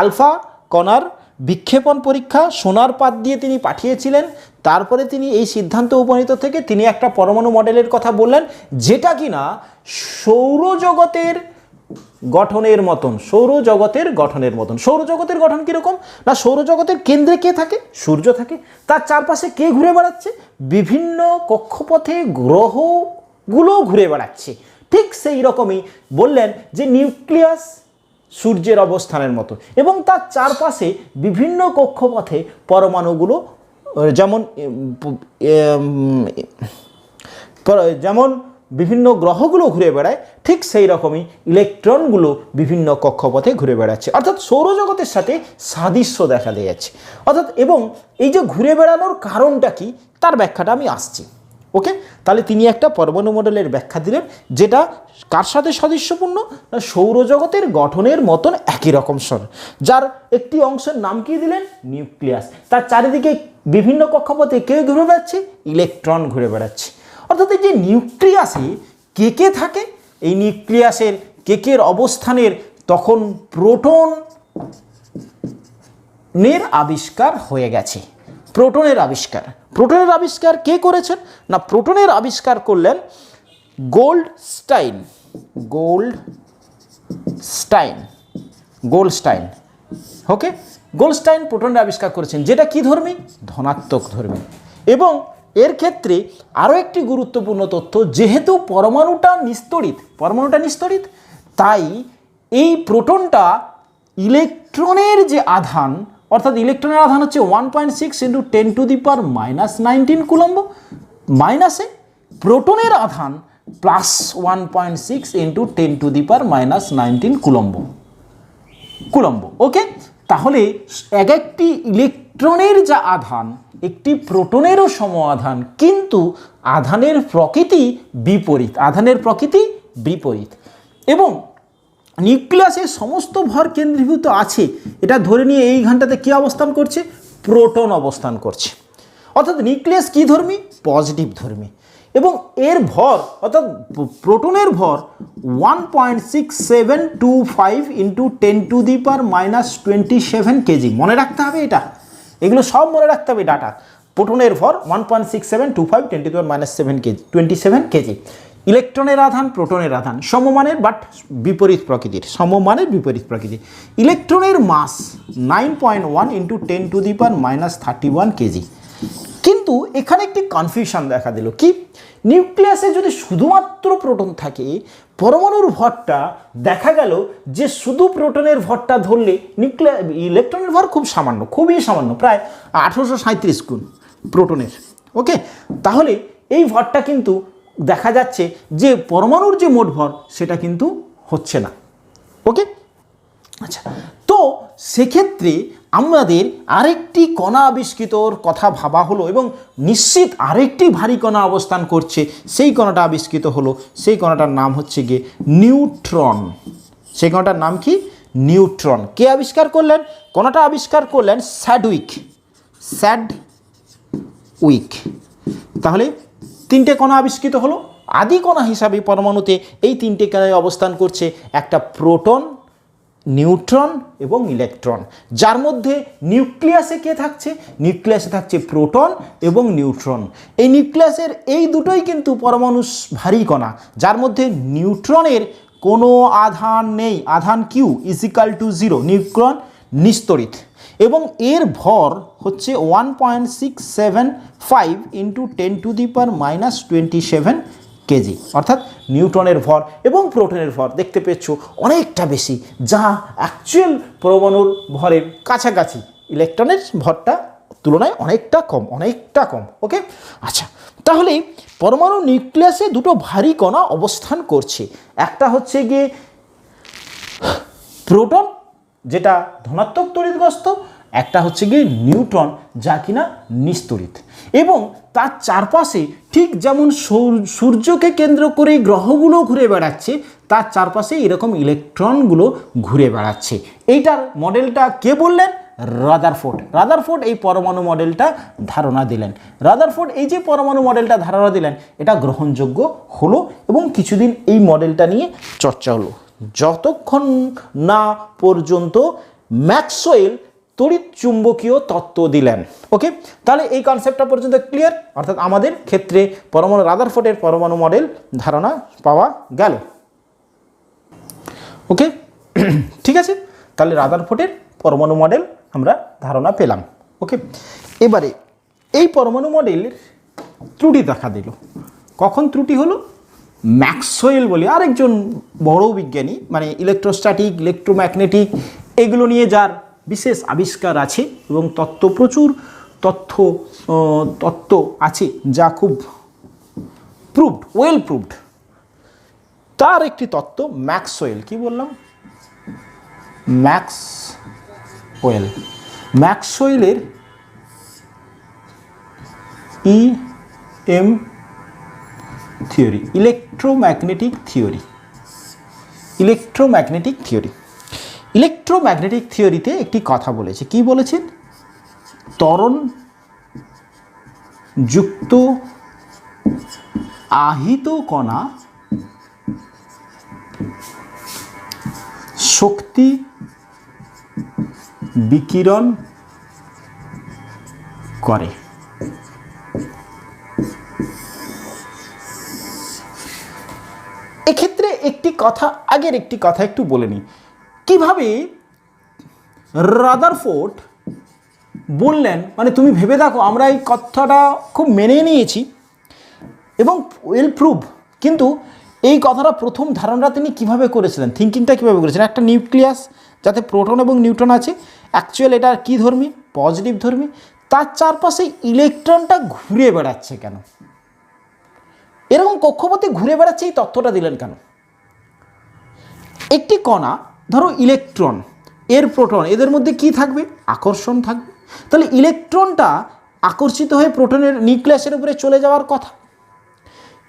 আলফা কণার বিক্ষেপণ পরীক্ষা সোনার পাত দিয়ে তিনি পাঠিয়েছিলেন। তারপরে তিনি এই সিদ্ধান্ত উপনীত থেকে তিনি একটা পরমাণু মডেলের কথা বললেন, যেটা কিনা সৌরজগতের গঠনের মতন। সৌরজগতের গঠন কীরকম না, সৌরজগতের কেন্দ্রে কে থাকে? সূর্য থাকে। তার চারপাশে কে ঘুরে বেড়াচ্ছে? বিভিন্ন কক্ষপথে গ্রহগুলো ঘুরে বেড়াচ্ছে। ঠিক সেই রকমই বললেন যে নিউক্লিয়াস সূর্যের অবস্থানের মতো, এবং তার চারপাশে বিভিন্ন কক্ষপথে পরমাণুগুলো যেমন বিভিন্ন গ্রহগুলো ঘুরে বেড়ায়, ঠিক সেই রকমই ইলেকট্রনগুলো বিভিন্ন কক্ষপথে ঘুরে বেড়াচ্ছে। অর্থাৎ সৌরজগতের সাথে সাদৃশ্য দেখা যাচ্ছে। এবং এই যে ঘুরে বেড়ানোর কারণটা কি, তার ব্যাখ্যাটা আমি আসছি। ওকে, তাহলে তিনি একটা পরমাণু মডেলের ব্যাখ্যা দিলেন, যেটা কার সাথে সাদৃশ্যপূর্ণ না, সৌরজগতের গঠনের মতন একই রকম যার একটি অংশের নাম কি দিলেন? নিউক্লিয়াস। তার চারিদিকে বিভিন্ন কক্ষপথে কে ঘুরে বেড়াচ্ছে? ইলেকট্রন ঘুরে বেড়াচ্ছে। অর্থাৎ এই যে নিউক্লিয়াসে কে থাকে, এই নিউক্লিয়াসের কেকের অবস্থানের তখন প্রোটনের আবিষ্কার হয়ে গেছে। প্রোটনের আবিষ্কার কে করেছেন না, প্রোটনের আবিষ্কার করলেন গোল্ডস্টাইন। ওকে, গোল্ডস্টাইন প্রোটনের আবিষ্কার করেছেন, যেটা কি ধর্মী? ধনাত্মক ধর্মী। এবং এর ক্ষেত্রে আরও একটি গুরুত্বপূর্ণ তথ্য, যেহেতু পরমাণুটা নিস্তড়িত, তাই এই প্রোটনটা ইলেকট্রনের যে আধান, অর্থাৎ ইলেকট্রনের আধান হচ্ছে 1.6 × 10⁻⁻19 কুলম্ব, মাইনাসে প্রোটনের আধান +1.6 × 10⁻⁻19 কুলম্ব। ওকে, তাহলে এক একটি ইলেকট্রনের যা আধান একটি প্রোটনেরও সম আধান, কিন্তু আধানের প্রকৃতি বিপরীত, আধানের প্রকৃতি বিপরীত। এবং নিউক্লিয়াসে সমস্ত ভর কেন্দ্রীভূত আছে এটা ধরে নিয়ে এইখানটাতে কী অবস্থান করছে? প্রোটন অবস্থান করছে। অর্থাৎ নিউক্লিয়াস কী ধর্মী? পজিটিভ ধর্মী। এবং এর ভর অর্থাৎ প্রোটনের ভর 1.6725 ইন্টু 10⁻⁻27 কেজি। মনে রাখতে হবে এটা, এগুলো সব মনে রাখতে হবে ডাটা। প্রোটনের ভর 1.6725 10⁻⁻7 কেজি, 27 কেজি। ইলেকট্রনের আধান প্রোটনের আধান সমমানের, বাট বিপরীত প্রকৃতির, সমমানের বিপরীত প্রকৃতির। ইলেকট্রনের মাস 9.1 ইন্টু 10⁻31 কেজি। কিন্তু এখানে একটি কনফিউশন দেখা দিল, কি নিউক্লিয়াসে যদি শুধুমাত্র প্রোটন থাকে, পরমাণুর ভরটা দেখা গেল যে শুধু প্রোটনের ভরটা ধরলে ইলেকট্রনের ভর খুব সামান্য, খুবই সামান্য, প্রায় 1837 গুণ প্রোটনের। ওকে, তাহলে এই ভরটা কিন্তু দেখা যাচ্ছে যে পরমাণুর যে মোট ভর সেটা কিন্তু হচ্ছে না। ওকে, আচ্ছা, তো সেক্ষেত্রে আমাদের আরেকটি কণা আবিষ্কৃতর কথা ভাবা হলো এবং নিশ্চিত আরেকটি ভারী কণা অবস্থান করছে, সেই কণাটা আবিষ্কৃত হলো। সেই কণাটার নাম হচ্ছে গিয়ে নিউট্রন। সেই কণাটার নাম কি? নিউট্রন। কে আবিষ্কার করলেন? কণাটা আবিষ্কার করলেন স্যাডউইক। তাহলে তিনটে কণা আবিষ্কৃত হলো। আদি কণা হিসাবে পরমাণুতে এই তিনটে কণায় অবস্থান করছে, একটা প্রোটন, নিউট্রন এবং ইলেকট্রন। যার মধ্যে নিউক্লিয়াসে কে থাকছে? নিউক্লিয়াসে থাকছে প্রোটন এবং নিউট্রন। এই নিউক্লিয়াসের এই দুটোই কিন্তু পরমাণু ভারী কণা, যার মধ্যে নিউট্রনের কোনো আধান নেই, আধান কিউ ইজিক্যাল টু 0, নিউট্রন নিস্তড়িত। এবং এর ভর হচ্ছে 1.675 ইন্টু 10⁻⁻27 কেজি। অর্থাৎ নিউট্রনের ভর এবং প্রোটনের ভর দেখতে পেয়েছো অনেকটা বেশি, যা অ্যাকচুয়াল পরমাণুর ভরের কাছাকাছি। ইলেকট্রনের ভরটা তুলনায় অনেকটা কম, অনেকটা কম। ওকে, আচ্ছা, তাহলে পরমাণু নিউক্লিয়াসে দুটো ভারী কণা অবস্থান করছে। একটা হচ্ছে গিয়ে প্রোটন, যেটা ধনাত্মক তড়িৎগ্রস্ত, একটা হচ্ছে গিয়ে নিউট্রন, যা কিনা নিস্তড়িত। এবং তার চারপাশে ঠিক যেমন সূর্যকে কেন্দ্র করে গ্রহগুলো ঘুরে বেড়াচ্ছে, তার চারপাশে এরকম ইলেকট্রনগুলো ঘুরে বেড়াচ্ছে। এইটার মডেলটা কে বললেন? রাদারফোর্ড এই পরমাণু মডেলটা ধারণা দিলেন। রাদারফোর্ড এই যে পরমাণু মডেলটা ধারণা দিলেন, এটা গ্রহণযোগ্য হলো এবং কিছুদিন এই মডেলটা নিয়ে চর্চা হলো, যতক্ষণ না পর্যন্ত ম্যাক্সওয়েল তড়িৎ চুম্বকীয় তত্ত্ব দিলেন। ওকে, তাহলে এই কনসেপ্টটা পর্যন্ত ক্লিয়ার। অর্থাৎ আমাদের ক্ষেত্রে রাদারফোর্ডের পরমাণু মডেল ধারণা পাওয়া গেল। ওকে, ঠিক আছে, তাহলে রাদারফোর্ডের পরমাণু মডেল আমরা ধারণা পেলাম। ওকে, এবারে এই পরমাণু মডেলের ত্রুটি দেখা দিল। কখন ত্রুটি হলো? ম্যাক্সওয়েল বলে আরেকজন বড় বিজ্ঞানী, মানে ইলেকট্রোস্ট্যাটিক, ইলেকট্রোম্যাগনেটিক এগুলো নিয়ে যার বিশেষ আবিষ্কার আছে এবং প্রচুর তত্ত্ব আছে, যা খুব ওয়েল প্রুভড। তার একটি তত্ত্ব ম্যাক্সওয়েল। কি বললাম? ম্যাক্সওয়েলের EM থিওরি, ইলেকট্রোম্যাগনেটিক থিওরিতে একটি কথা বলেছে। কি বলেছেন? ত্বরণ যুক্ত আহিত কণা শক্তি বিকিরণ করে। এক্ষেত্রে একটি কথা, আগের একটি কথা একটু বলে নিই। কিভাবে রাদারফোর্ড বললেন, মানে তুমি ভেবে দেখো, আমরা এই কথাটা খুব মেনে নিয়েছি এবং ওয়েল প্রুভ, কিন্তু এই কথাটা প্রথম ধারণা তিনি কিভাবে করেছিলেন, থিঙ্কিংটা কিভাবে করেছিলেন? একটা নিউক্লিয়াস যাতে প্রোটন এবং নিউট্রন আছে, অ্যাকচুয়াল এটা কি ধর্মী? পজিটিভ ধর্মী। তার চারপাশে ইলেকট্রনটা ঘুরে বেড়াচ্ছে কেন? এরকম কক্ষপথে ঘুরে বেড়াচ্ছে, এই তথ্যটা দিলেন কেন? একটি কণা, ধরো ইলেকট্রন, এর প্রোটন, এদের মধ্যে কি থাকবে? আকর্ষণ থাকবে। তাহলে ইলেকট্রনটা আকর্ষিত হয়ে প্রোটনের নিউক্লিয়াসের উপরে চলে যাওয়ার কথা,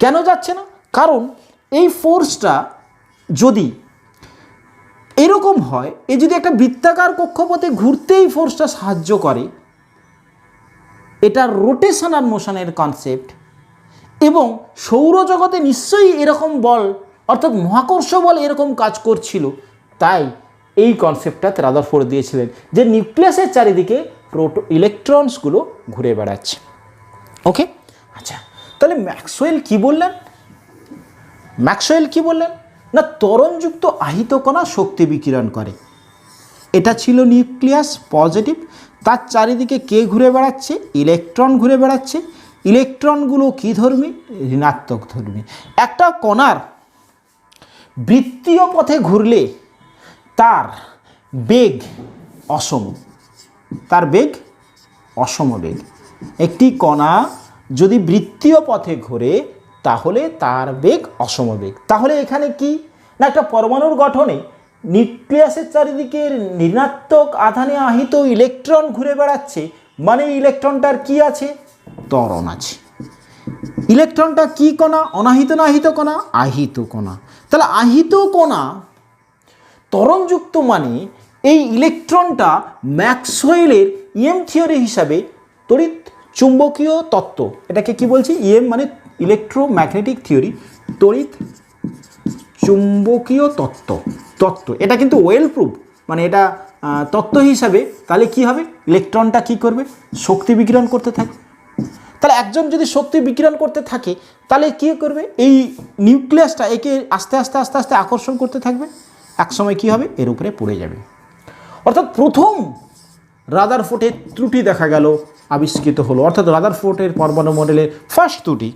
কেন যাচ্ছে না? কারণ এই ফোর্সটা যদি এরকম হয়, এ যদি একটা বৃত্তাকার কক্ষপথে ঘুরতেই ফোর্সটা সাহায্য করে, এটা রোটেশনাল মোশনের কনসেপ্ট, এবং সৌরজগতে নিশ্চয়ই এরকম বল অর্থাৎ মহাকর্ষ বল এরকম কাজ করছিল, তাই এই কনসেপ্টটা রাদারফোর্ড দিয়েছিলেন যে নিউক্লিয়াসের চারিদিকে ইলেকট্রনসগুলো ঘুরে বেড়াচ্ছে। ওকে, আচ্ছা, তাহলে ম্যাক্সওয়েল কি বললেন? ম্যাক্সওয়েল কি বললেন না ত্বরণযুক্ত আহিত কণা শক্তি বিকিরণ করে। এটা ছিল নিউক্লিয়াস পজিটিভ, তার চারিদিকে কে ঘুরে বেড়াচ্ছে? ইলেকট্রন ঘুরে বেড়াচ্ছে। ইলেকট্রনগুলো কী ধর্মী? ঋণাত্মক ধর্মী। একটা কণার বৃত্তীয় পথে ঘুরলে তার বেগ অসম, তার বেগ অসম বেগ। একটি কণা যদি বৃত্তীয় পথে ঘোরে তাহলে তার বেগ অসম বেগ। তাহলে এখানে কি না একটা পরমাণুর গঠনে নিউক্লিয়াসের চারিদিকে ঋণাত্মক আধানে আহিত ইলেকট্রন ঘুরে বেড়াচ্ছে, মানে ইলেকট্রনটার কি আছে? ত্বরণ আছে। ইলেকট্রনটা কি কণা? অনাহিত না আহিত কণা? আহিত কণা। তাহলে আহিত কণা ত্বরণযুক্ত মানে এই ইলেকট্রনটা ম্যাক্সওয়েলের ইএম থিওরি হিসাবে তড়িৎ চুম্বকীয় তত্ত্ব, এটাকে কি বলছি? ইএম মানে ইলেকট্রোম্যাগনেটিক থিওরি, তড়িৎ চুম্বকীয় তত্ত্ব, এটা কিন্তু ওয়েল প্রুভ, মানে এটা তত্ত্ব হিসাবে। তাহলে কি হবে? ইলেকট্রনটা কি করবে? শক্তি বিকিরণ করতে থাকে। তাহলে একজন যদি শক্তি বিকিরণ করতে থাকে তাহলে কী করবে? এই নিউক্লিয়াসটা একে আস্তে আস্তে আস্তে আস্তে আকর্ষণ করতে থাকবে, একসময় কী হবে? এর উপরে পড়ে যাবে। অর্থাৎ প্রথম রাদারফোর্ডের ত্রুটি দেখা গেল, আবিষ্কৃত হলো, অর্থাৎ রাদারফোর্ডের পরমাণু মডেলের ফার্স্ট ত্রুটি।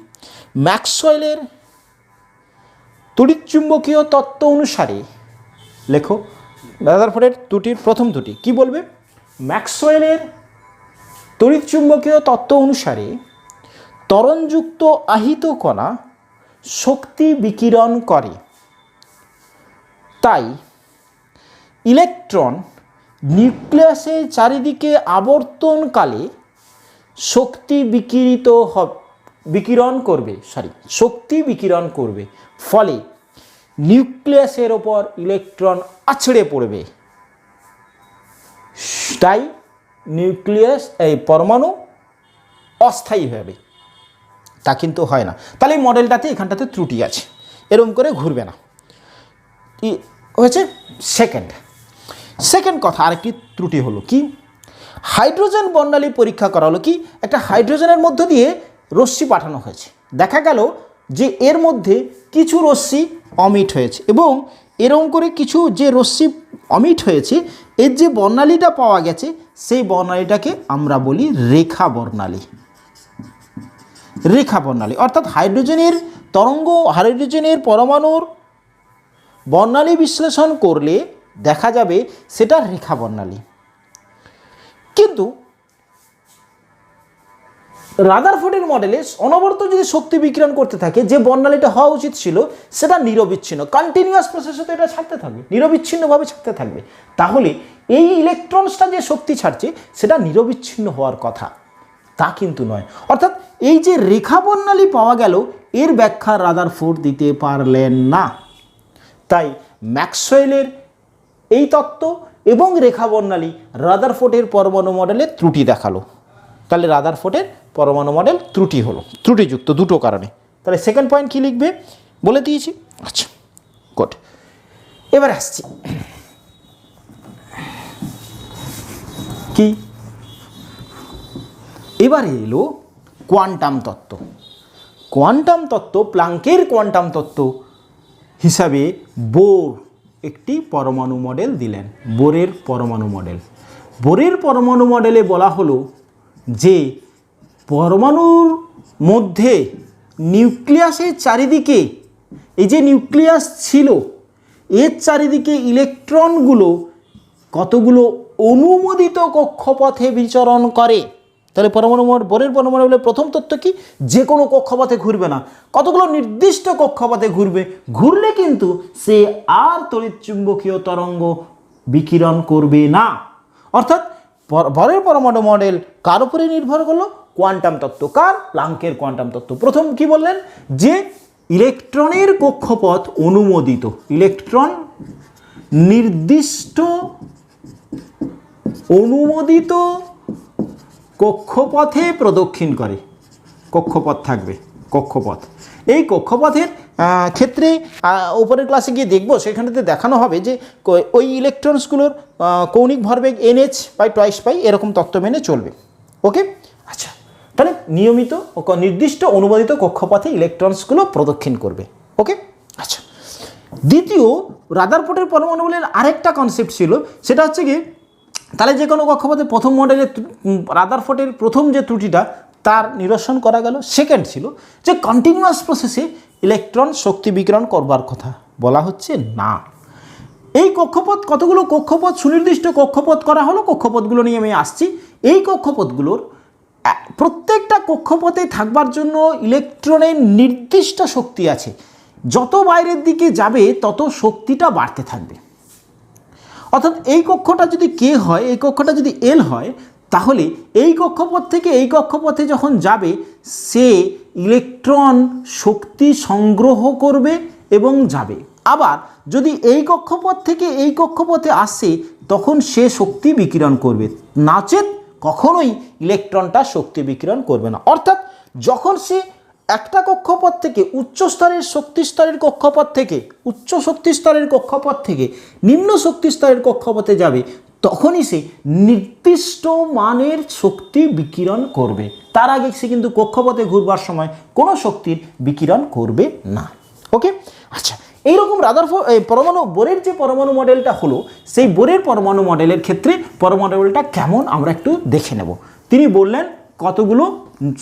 ম্যাক্সওয়েলের তড়িৎচুম্বকীয় তত্ত্ব অনুসারে লেখো রাদারফোর্ডের ত্রুটির প্রথম ত্রুটি কি বলবে? ম্যাক্সওয়েলের তড়িৎচুম্বকীয় তত্ত্ব অনুসারে ত্বরণযুক্ত আহিত কণা শক্তি বিকিরণ করে, তাই ইলেকট্রন নিউক্লিয়াসের চারিদিকে আবর্তনকালে শক্তি বিকিরণ করবে, ফলে নিউক্লিয়াসের ওপর ইলেকট্রন আছড়ে পড়বে। তাই নিউক্লিয়াস এই পরমাণু অস্থায়ী হবে, তা কিন্তু হয় না। তাহলে এই মডেলটাতে এখানটাতে ত্রুটি আছে, এরকম করে ঘুরবে না। হয়েছে সেকেন্ড কথা। আরেকটি ত্রুটি হলো কি? হাইড্রোজেন বর্ণালী পরীক্ষা করা হলো। কি? একটা হাইড্রোজেনের মধ্য দিয়ে রশ্মি পাঠানো হয়েছে, দেখা গেল যে এর মধ্যে কিছু রশ্মি অমিট হয়েছে, এবং এরকম করে কিছু যে রশ্মি অমিট হয়েছে এর যে বর্ণালীটা পাওয়া গেছে সেই বর্ণালীটাকে আমরা বলি রেখা বর্ণালী। অর্থাৎ হাইড্রোজেনের তরঙ্গ, হাইড্রোজেনের পরমাণুর বর্ণালী বিশ্লেষণ করলে দেখা যাবে সেটা রেখা বর্ণালী। কিন্তু রাদারফোর্ডের মডেলে অনবরত যদি শক্তি বিকিরণ করতে থাকে, যে বর্ণালীটা হওয়া উচিত ছিল সেটা নিরবিচ্ছিন্ন, কন্টিনিউয়াস প্রসেসে তো এটা ছাড়তে থাকবে, নিরবিচ্ছিন্নভাবে ছাড়তে থাকবে। তাহলে এই ইলেকট্রনসটা যে শক্তি ছাড়ছে সেটা নিরবিচ্ছিন্ন হওয়ার কথা, তা কিন্তু নয়। অর্থাৎ এই যে রেখা বর্ণালী পাওয়া গেল, এর ব্যাখ্যা রাদারফোর্ড দিতে পারলেন না। তাই ম্যাক্সওয়েলের এই তত্ত্ব এবং রেখা বর্ণালী রাদারফোর্ডের পরমাণু মডেলে ত্রুটি দেখালো। তাহলে রাদারফোর্ডের পরমাণু মডেল ত্রুটিযুক্ত দুটো কারণে। তাহলে সেকেন্ড পয়েন্ট কি লিখবে বলে দিয়েছি। আচ্ছা, গুড। এবার আসছি কি, এবারে এলো কোয়ান্টাম তত্ত্ব। প্লাঙ্কের কোয়ান্টাম তত্ত্ব হিসাবে বোর একটি পরমাণু মডেল দিলেন, বোরের পরমাণু মডেলে বলা হলো যে পরমাণুর মধ্যে নিউক্লিয়াসের চারিদিকে, এই যে নিউক্লিয়াস ছিল এর চারিদিকে ইলেকট্রনগুলো কতগুলো অনুমোদিত কক্ষপথে বিচরণ করে। তাহলে বোরের পরমাণু মডেলের প্রথম তত্ত্ব কি? যে কোনো কক্ষপথে ঘুরবে না, কতগুলো নির্দিষ্ট কক্ষপথে ঘুরবে, ঘুরলে কিন্তু সে আর তড়িৎচুম্বকীয় তরঙ্গ বিকিরণ করবে না। অর্থাৎ বরের পরমাণু মডেল কার উপরে নির্ভর করলো? কোয়ান্টাম তত্ত্ব। কার? প্লাঙ্কের কোয়ান্টাম তত্ত্ব। প্রথম কি বললেন? যে ইলেকট্রনের কক্ষপথ অনুমোদিত, ইলেকট্রন নির্দিষ্ট অনুমোদিত কক্ষপথে প্রদক্ষিণ করে। কক্ষপথ থাকবে, কক্ষপথ। এই কক্ষপথের ক্ষেত্রে উপরের ক্লাসে গিয়ে দেখবো, সেখানেতে দেখানো হবে যে ওই ইলেকট্রনসগুলোর কৌণিক ভরবেগ NH বাই টয়েস পাই এরকম তত্ত্ব মেনে চলবে। ওকে, আচ্ছা, তাহলে নিয়মিত নির্দিষ্ট অনুমোদিত কক্ষপথে ইলেকট্রনসগুলো প্রদক্ষিণ করবে। ওকে, আচ্ছা। দ্বিতীয়, রাদারফোর্ডের পরমাণু মডেলের আরেকটা কনসেপ্ট ছিল, সেটা হচ্ছে কি, তাহলে যে কোনো কক্ষপথে প্রথম মডেলের রাদারফোর্ডের প্রথম যে ত্রুটিটা তার নিরসন করা গেল। সেকেন্ড ছিল যে কন্টিনিউয়াস প্রসেসে ইলেকট্রন শক্তি বিকিরণ করবার কথা বলা হচ্ছে না। এই কক্ষপথ, কতগুলো কক্ষপথ সুনির্দিষ্ট কক্ষপথ করা হলো, কক্ষপথগুলো নিয়ে আমি আসছি। এই কক্ষপথগুলোর প্রত্যেকটা কক্ষপথে থাকবার জন্য ইলেকট্রনের নির্দিষ্ট শক্তি আছে। যত বাইরের দিকে যাবে তত শক্তিটা বাড়তে থাকবে। অর্থাৎ এই কক্ষটা যদি কে হয়, এই কক্ষটা যদি এল হয়, তাহলে এই কক্ষপথ থেকে এই কক্ষপথে যখন যাবে সে ইলেকট্রন শক্তি সংগ্রহ করবে এবং যাবে। আবার যদি এই কক্ষপথ থেকে এই কক্ষপথে আসে তখন সে শক্তি বিকিরণ করবে, নচেৎ কখনোই ইলেকট্রনটা শক্তি বিকিরণ করবে না। অর্থাৎ যখন সে একটা কক্ষপথ থেকে উচ্চ স্তরের শক্তি স্তরের কক্ষপথ থেকে উচ্চ শক্তি স্তরের কক্ষপথ থেকে নিম্ন শক্তি স্তরের কক্ষপথে যাবে তখনই সে নির্দিষ্ট মানের শক্তি বিকিরণ করবে। তার আগে সে কিন্তু কক্ষপথে ঘুরবার সময় কোনো শক্তির বিকিরণ করবে না। ওকে, আচ্ছা। এইরকম রাদারফোর্ড পরমাণু বোরের যে পরমাণু মডেলটা হলো, সেই বোরের পরমাণু মডেলের ক্ষেত্রে পরমাণু মডেলটা কেমন আমরা একটু দেখে নেব। তিনি বললেন কতগুলো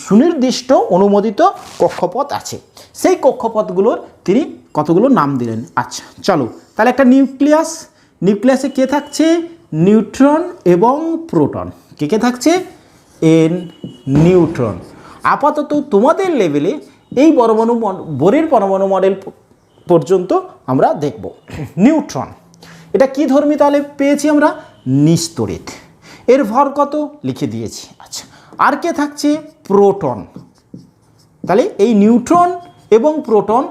সুনির্দিষ্ট অনুমোদিত কক্ষপথ আছে, সেই কক্ষপথগুলোর তিনি কতগুলো নাম দিলেন। আচ্ছা, চলো তাহলে একটা নিউক্লিয়াস, নিউক্লিয়াসে কে থাকছে? নিউট্রন এবং প্রোটন। কে কে থাকছে? নিউট্রন। আপাতত তোমাদের লেভেলে এই বোরের পরমাণু মডেল পর্যন্ত আমরা দেখব। নিউট্রন এটা কি ধর্মী? তাহলে পেয়েছি আমরা নিস্তড়িত। এর ভর কত লিখে দিয়েছি। আচ্ছা, আর কে থাকছে? প্রোটন। তাহলে এই নিউট্রন এবং প্রোটন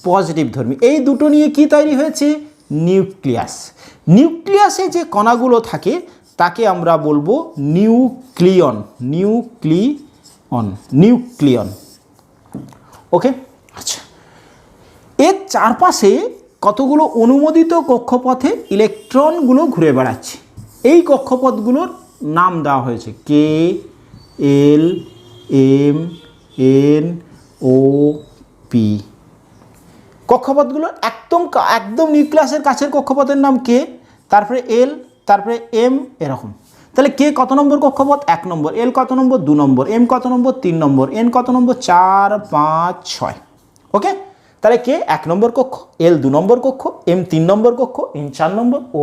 পজিটিভ ধর্মী। এই দুটো নিয়ে কি তৈরি হয়েছে? নিউক্লিয়াস। নিউক্লিয়াসে যে কণাগুলো থাকে তাকে আমরা বলবো নিউক্লিয়ন। নিউক্লিয়ন। ওকে, আচ্ছা। এর চারপাশে কতগুলো অনুমোদিত কক্ষপথে ইলেকট্রনগুলো ঘুরে বেড়াচ্ছে। এই কক্ষপথগুলোর নাম দেওয়া হয়েছে কে, এল, এম, এন, ও, পি। কক্ষপথগুলো একদম নিউক্লিয়াসের কাছের কক্ষপথের নাম কে, তারপরে এল, তারপরে এম, এরকম। তাহলে কে কত নম্বর কক্ষপথ? 1 নম্বর। এল কত নম্বর? 2 নম্বর। এম কত নম্বর? 3 নম্বর। এন কত নম্বর? 4, 5, 6। ওকে, তাহলে কে 1 নম্বর কক্ষ, এল 2 নম্বর কক্ষ, এম 3 নম্বর কক্ষ, এন 4 নম্বর, ও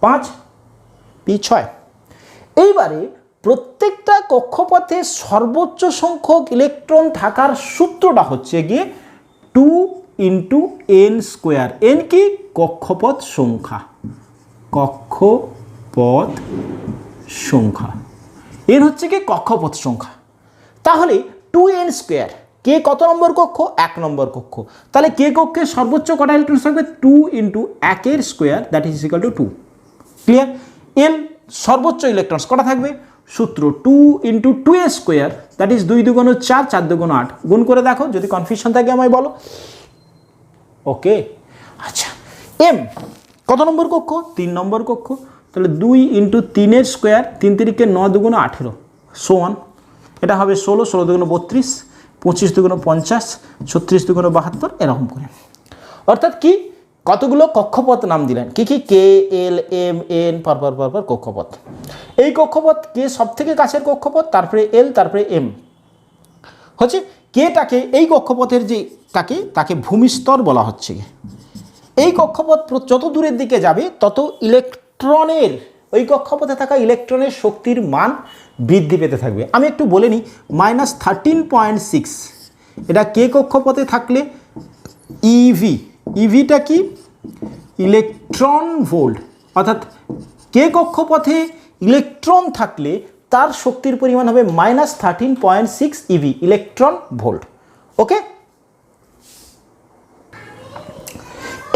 5, পি 6। এইবারে প্রত্যেকটা কক্ষপথে সর্বোচ্চ সংখ্যক ইলেকট্রন থাকার সূত্রটা হচ্ছে গিয়ে 2 × n²। এন কি? কক্ষপথ সংখ্যা। কক্ষপথ সংখ্যা এর হচ্ছে কি কক্ষপথ সংখ্যা। তাহলে 2n²। কে কত নম্বর কক্ষ? 1 নম্বর কক্ষ। তাহলে কে কক্ষে সর্বোচ্চ কটা ইলেকট্রন থাকবে? 2 × 1² that is equal to 2। Clear? L সর্বোচ্চ ইলেকট্রনস কটা থাকবে? সূত্র 2 × 2a² দ্যাট ইজ 2 × 2 = 4, 4 × 2 = 8। গুণ করে দেখো, যদি কনফিউশন থাকে আমায় বলো। ওকে, আচ্ছা। এম কত নম্বর কক্ষ? 3 নম্বর কক্ষ। তাহলে 2 × 3² 3 × 3 = 9, 2 × 18, সো অন। এটা হবে 16, 16 × 2 = 32, 25 × 2 = 50, 36 × 2 = 72, এরকম করে। অর্থাৎ কি কতগুলো কক্ষপথ নাম দিলেন? কি কি? কে, এল, এম, এন, পরপর কক্ষপথ। এই কক্ষপথ কে সব থেকে কাছের কক্ষপথ, তারপরে এল, তারপরে এম হচ্ছে কেটাকে, এই কক্ষপথের যে তাকে ভূমিস্তর বলা হচ্ছে। এই কক্ষপথ যত দূরের দিকে যাবে তত ইলেকট্রনের, ওই কক্ষপথে থাকা ইলেকট্রনের শক্তির মান বৃদ্ধি পেতে থাকবে। আমি একটু বলে নিই, -13.6 এটা কে কক্ষপথে থাকলে ইভি। ইভিটা কি? Electron volt. অর্থাৎ কে কক্ষপথে ইলেকট্রন থাকলে তার শক্তির পরিমাণ হবে -13.6 ইভি ইলেকট্রন ভোল্ট। ওকে,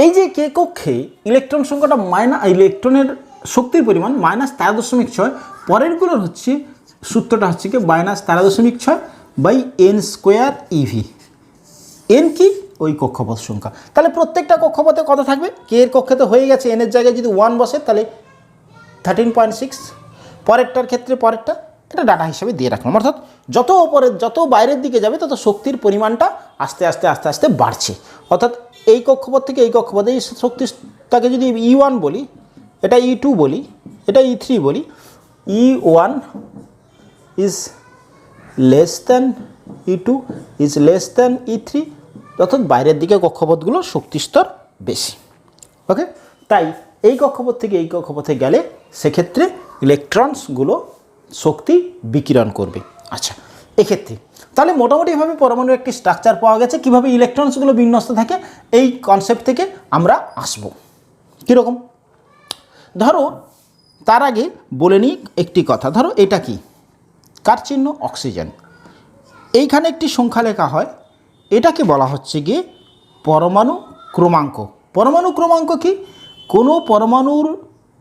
এই যে কে কক্ষে ইলেকট্রন সংখ্যাটা ইলেকট্রনের শক্তির পরিমাণ -13.6, পরেরগুলোর হচ্ছে সূত্রটা হচ্ছে কি -13.6 by n square eV. N কি? ওই কক্ষপথ সংখ্যা। তাহলে প্রত্যেকটা কক্ষপথে কত থাকবে? কে এর কক্ষে তো হয়ে গেছে, এন এর জায়গায় যদি 1 বসে তাহলে 13.6, পরেরটার ক্ষেত্রে পরেরটা, এটা ডাটা হিসাবে দিয়ে রাখলাম। অর্থাৎ যত ওপরে যত বাইরের দিকে যাবে তত শক্তির পরিমাণটা আস্তে আস্তে আস্তে আস্তে বাড়ছে। অর্থাৎ এই কক্ষপথ থেকে এই কক্ষপথে এই শক্তিটাকে যদি E1 বলি, এটা E2 বলি, এটা E3 বলি, E1 is less than E2 is less than E3, অর্থাৎ বাইরের দিকে কক্ষপথগুলোর শক্তিস্তর বেশি। ওকে, তাই এই কক্ষপথ থেকে এই কক্ষপথে গেলে সেক্ষেত্রে ইলেকট্রনসগুলো শক্তি বিকিরণ করবে। আচ্ছা, এক্ষেত্রে তাহলে মোটামুটিভাবে পরমাণুর একটি স্ট্রাকচার পাওয়া গেছে। কীভাবে ইলেকট্রনসগুলো বিন্যস্ত থাকে এই কনসেপ্ট থেকে আমরা আসব। কীরকম? ধরো তার আগে বলে নিই একটি কথা। ধরো এটা কি? কার চিহ্ন? অক্সিজেন। এইখানে একটি সংখ্যা লেখা হয়, এটাকে বলা হচ্ছে গিয়ে পরমাণু ক্রমাঙ্ক। পরমাণু ক্রমাঙ্ক কি? কোনো পরমাণুর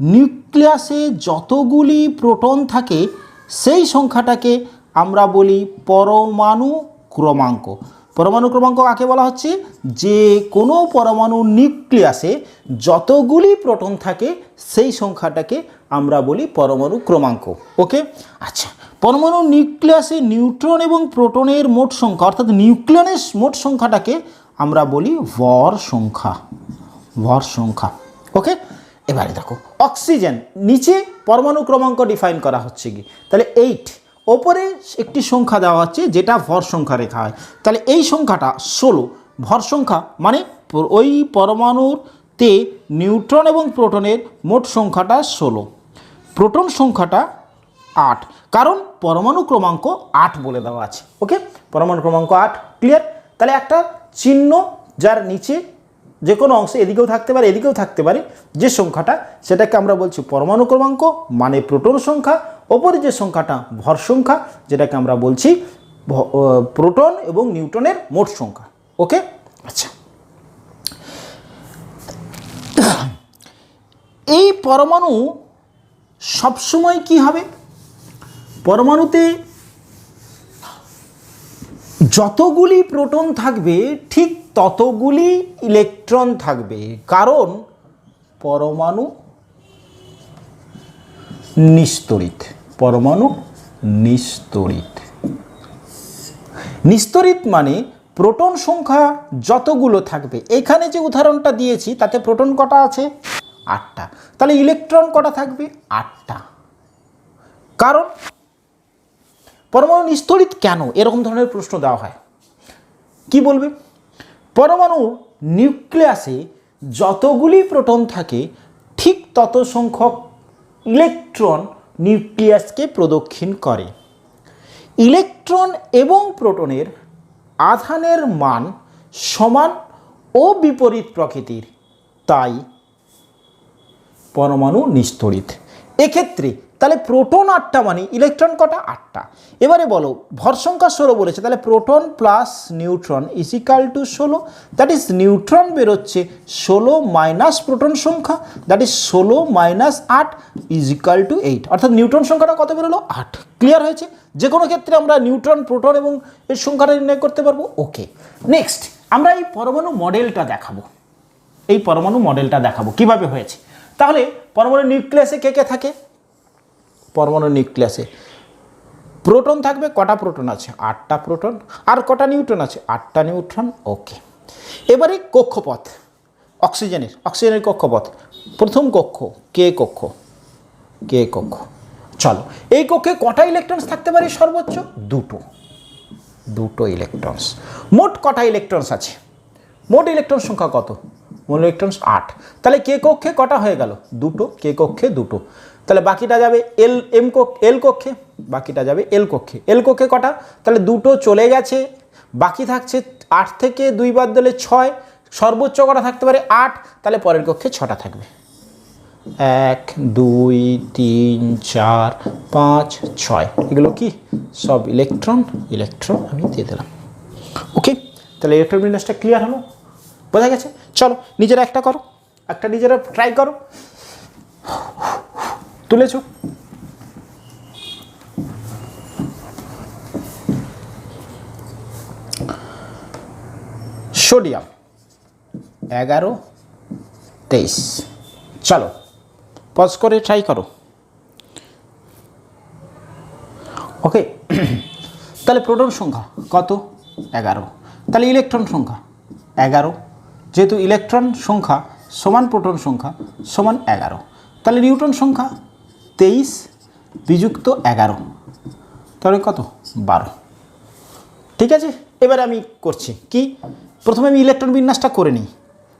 নিউক্লিয়াসে যতগুলি প্রোটন থাকে সেই সংখ্যাটাকে আমরা বলি পরমাণু ক্রমাঙ্ক। পরমাণু ক্রমাঙ্ক কাকে বলা হচ্ছে? যে কোনো পরমাণু নিউক্লিয়াসে যতগুলি প্রোটন থাকে সেই সংখ্যাটাকে আমরা বলি পরমাণু ক্রমাঙ্ক। ওকে, আচ্ছা, পরমাণু নিউক্লিয়াসে নিউট্রন এবং প্রোটনের মোট সংখ্যা অর্থাৎ নিউক্লিয়নের মোট সংখ্যাটাকে আমরা বলি ভর সংখ্যা। ভর সংখ্যা। ওকে, এবারে দেখো অক্সিজেন, নিচে পরমাণু ক্রমাঙ্ক ডিফাইন করা হচ্ছে কি, তাহলে 8, ওপরে একটি সংখ্যা দেওয়া হচ্ছে যেটা ভর সংখ্যা রেখা হয়। তাহলে এই সংখ্যাটা 16, ভর সংখ্যা মানে ওই পরমাণুতে নিউট্রন এবং প্রোটনের মোট সংখ্যাটা 16, প্রোটন সংখ্যাটা 8, কারণ পরমাণু ক্রমাঙ্ক 8 বলে দেওয়া আছে। ওকে, পরমাণু ক্রমাঙ্ক 8, ক্লিয়ার? তাহলে একটা চিহ্ন যার নিচে যে কোনো অংশে এদিকেও থাকতে পারে এদিকেও থাকতে পারে, যে সংখ্যাটা সেটাকে আমরা বলছি পরমাণু ক্রমাঙ্ক মানে প্রোটন সংখ্যা, ওপরে যে সংখ্যাটা ভর সংখ্যা যেটাকে আমরা বলছি প্রোটন এবং নিউট্রনের মোট সংখ্যা। ওকে, আচ্ছা, এই পরমাণু সবসময় কি হবে? পরমাণুতে যতগুলি প্রোটন থাকবে ঠিক ততগুলি ইলেকট্রন থাকবে, কারণ পরমাণু নিস্তড়িত। পরমাণু নিস্তড়িত। নিস্তড়িত মানে প্রোটন সংখ্যা যতগুলো থাকবে। এখানে যে উদাহরণটা দিয়েছি তাতে প্রোটন কটা আছে? 8টা। তাহলে ইলেকট্রন কটা থাকবে? 8টা। কারণ পরমাণু নিস্তড়িত কেন? এরকম ধরনের প্রশ্ন দেওয়া হয়। কি বলবে? পরমাণু নিউক্লিয়াসে যতগুলি প্রোটন থাকে ঠিক তত সংখ্যক ইলেকট্রন নিউক্লিয়াসকে প্রদক্ষিণ করে। ইলেকট্রন এবং প্রোটনের আধানের মান সমান ও বিপরীত প্রকৃতির, তাই পরমাণু নিস্তড়িত। এক্ষেত্রে তাহলে প্রোটন 8টা মানে ইলেকট্রন কটা? 8টা। এবারে বলো ভর সংখ্যা 16 বলেছে, তাহলে proton plus neutron is equal to 16, that is neutron বেরোচ্ছে 16 মাইনাস প্রোটন সংখ্যা, that is 16 minus 8 is equal to 8, অর্থাৎ নিউট্রন সংখ্যাটা কত বেরোলো? 8। ক্লিয়ার হয়েছে? যে কোনো ক্ষেত্রে আমরা নিউট্রন প্রোটন এবং এর সংখ্যাটা নির্ণয় করতে পারবো। ওকে, নেক্সট আমরা এই পরমাণু মডেলটা দেখাবো। এই পরমাণু মডেলটা দেখাবো কিভাবে হয়েছে। তাহলে পরমাণু নিউক্লিয়াসে কে কে থাকে? পরমাণু নিউক্লিয়াসে প্রোটন থাকবে। কটা প্রোটন আছে? 8টা প্রোটন। আর কটা নিউট্রন আছে? 8টা নিউট্রন। ওকে, এবারে কক্ষপথ অক্সিজেনের কক্ষপথ, প্রথম কক্ষ কে কক্ষ। কে কক্ষ, চলো এই কক্ষে কটা ইলেকট্রনস থাকতে পারে? সর্বোচ্চ 2টো ইলেকট্রনস। মোট কটা ইলেকট্রনস আছে? মোট ইলেকট্রন সংখ্যা কত? মোট ইলেকট্রনস 8। তাহলে কে কক্ষে কটা হয়ে গেল? 2টো। কে কক্ষে 2টো। তাহলে বাকিটা যাবে এল কক্ষে, বাকিটা যাবে এল কক্ষে। এল কক্ষে কটা? তাহলে 2টো চলে গেছে, বাকি থাকছে 8 থেকে 2 বাদ দিলে 6, সর্বোচ্চ কটা থাকতে পারে? 8, তাহলে পরের কক্ষে 6টা থাকবে। 1 2 3 4 5 6 এগুলো কি সব ইলেকট্রন ইলেকট্রন আমি দিয়ে দিলাম। ওকে, তাহলে ইলেকট্রন বিন্যাসটা ক্লিয়ার হলো, বোঝা গেছে। চলো নিজেরা একটা করো, একটা নিজেরা ট্রাই করো। তুলেছো? সোডিয়াম 11 23, চলো পজ করে ট্রাই করো। ওকে, তাহলে প্রোটন সংখ্যা কত? 11। তাহলে ইলেকট্রন সংখ্যা 11, যেহেতু ইলেকট্রন সংখ্যা সমান প্রোটন সংখ্যা সমান 11, তাহলে নিউটন সংখ্যা 23 বিযুক্ত 11, তাহলে কত? 12। ঠিক আছে, এবারে আমি করছি কি, প্রথমে আমি ইলেকট্রন বিন্যাসটা করে নিই।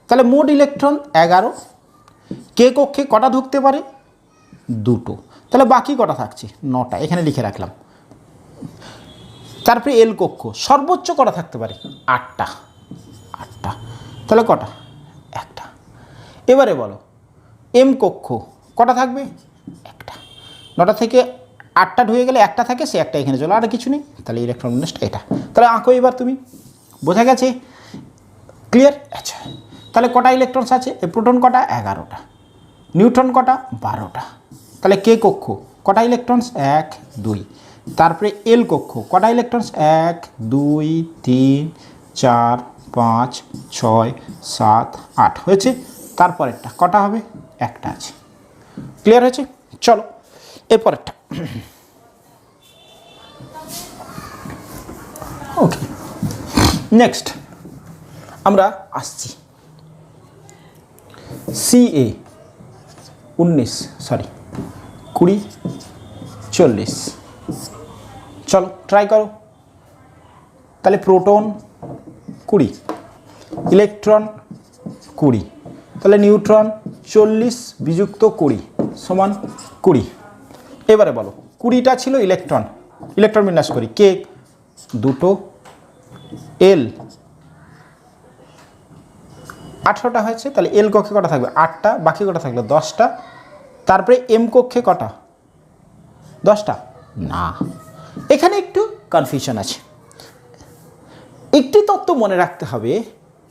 তাহলে মোট ইলেকট্রন 11, কে কক্ষে কটা ঢুকতে পারে? 2টো, তাহলে বাকি কটা থাকছে? 9টা, এখানে লিখে রাখলাম। তারপরে এল কক্ষ সর্বোচ্চ কটা থাকতে পারে? 8টা, 8টা, তাহলে কটা? 1টা। এবারে বলো এম কক্ষ কটা থাকবে? 1টা। 9টা থেকে 8টা ঢুকে গেলে 1টা থাকে, সে 1টা এখানে চলো, আর কিছু নেই। তাহলে ইলেকট্রন বিন্যাসটা এটা। তাহলে আঁকো এবার তুমি, বোঝা গেছে? ক্লিয়ার? আচ্ছা, তাহলে কটা ইলেকট্রনস আছে? প্রোটন কটা? 11টা। নিউট্রন কটা? 12টা। তাহলে কে কক্ষ কটা ইলেকট্রনস? 1 2। তারপরে এল কক্ষ কটা ইলেকট্রনস? 1 2 3 4 5 6 7 8 হয়েছে। তারপরেরটা কটা হবে? 1টা আছে। ক্লিয়ার হয়েছে? চলো এরপরেরটা। ওকে, নেক্সট আমরা আসছি CA 19 সরি 20 40, চলো ট্রাই করো। তাহলে প্রোটন 20, ইলেকট্রন 20, তাহলে নিউট্রন 40 বিযুক্ত 20 সমান 20। এবারে বলো 20টা ছিল ইলেকট্রন, ইলেকট্রন বিন্যাস করি। কে 2টো, এল 18টা হয়েছে, তাহলে এল কক্ষে কটা থাকবে? 8টা, বাকি কটা থাকলো? 10টা। তারপরে এম কক্ষে কটা? 10টা না, এখানে একটু কনফিউশন আছে। একটি তত্ত্ব মনে রাখতে হবে,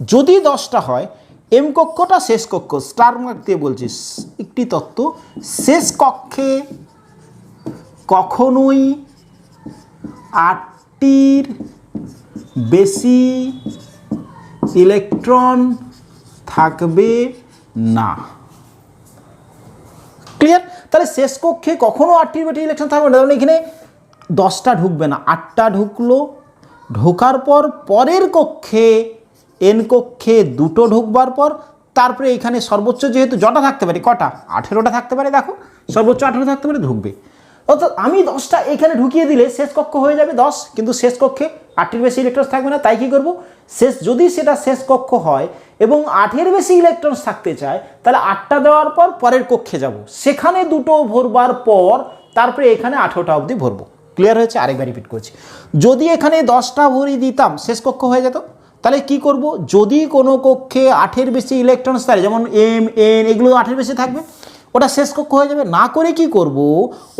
যদি 10টা হয় এম কক্ষটা শেষ কক্ষ, স্টার মার্ক দিয়ে বলছিস, একটি তত্ত্ব শেষ কক্ষে কখনোই 8টির বেশি ইলেকট্রন থাকবে না। ক্লিয়ার? তাহলে শেষ কক্ষে কখনো 8টির বেশি ইলেকট্রন থাকবে না, কারণ এখানে 10টা ঢুকবে না, 8টা ঢুকলো, ঢোকার পর পরের কক্ষে এন কক্ষে 2টো ঢুকবার পর তারপরে এখানে সর্বোচ্চ যেহেতু জটা থাকতে পারে, কটা? 18টা থাকতে পারে, দেখো সর্বোচ্চ 18 থাকতে পারে, ঢুকবে। অর্থাৎ আমি 10টা এখানে ঢুকিয়ে দিলে শেষ কক্ষ হয়ে যাবে 10, কিন্তু শেষ কক্ষে 8টির বেশি ইলেকট্রন থাকবে না। তাই কি করব, শেষ যদি সেটা শেষ কক্ষ হয় এবং 8-এর বেশি ইলেকট্রন থাকতে চায়, তাহলে 8টা দেওয়ার পর পরের কক্ষে যাব, সেখানে 2টো ভরবার পর তারপরে এখানে 18টা অবধি ভরবো। ক্লিয়ার হয়েছে? আরেকবার রিপিট করছি, যদি এখানে 10টা ভরিয়ে দিতাম শেষ কক্ষ হয়ে যেত। তাহলে কি করব, যদি কোনো কক্ষে 8-এর বেশি ইলেকট্রন থাকে, যেমন এম এন এগুলো 8-এর বেশি থাকবে, ওটা শেষ কক্ষ হয়ে যাবে। না করে কি করব,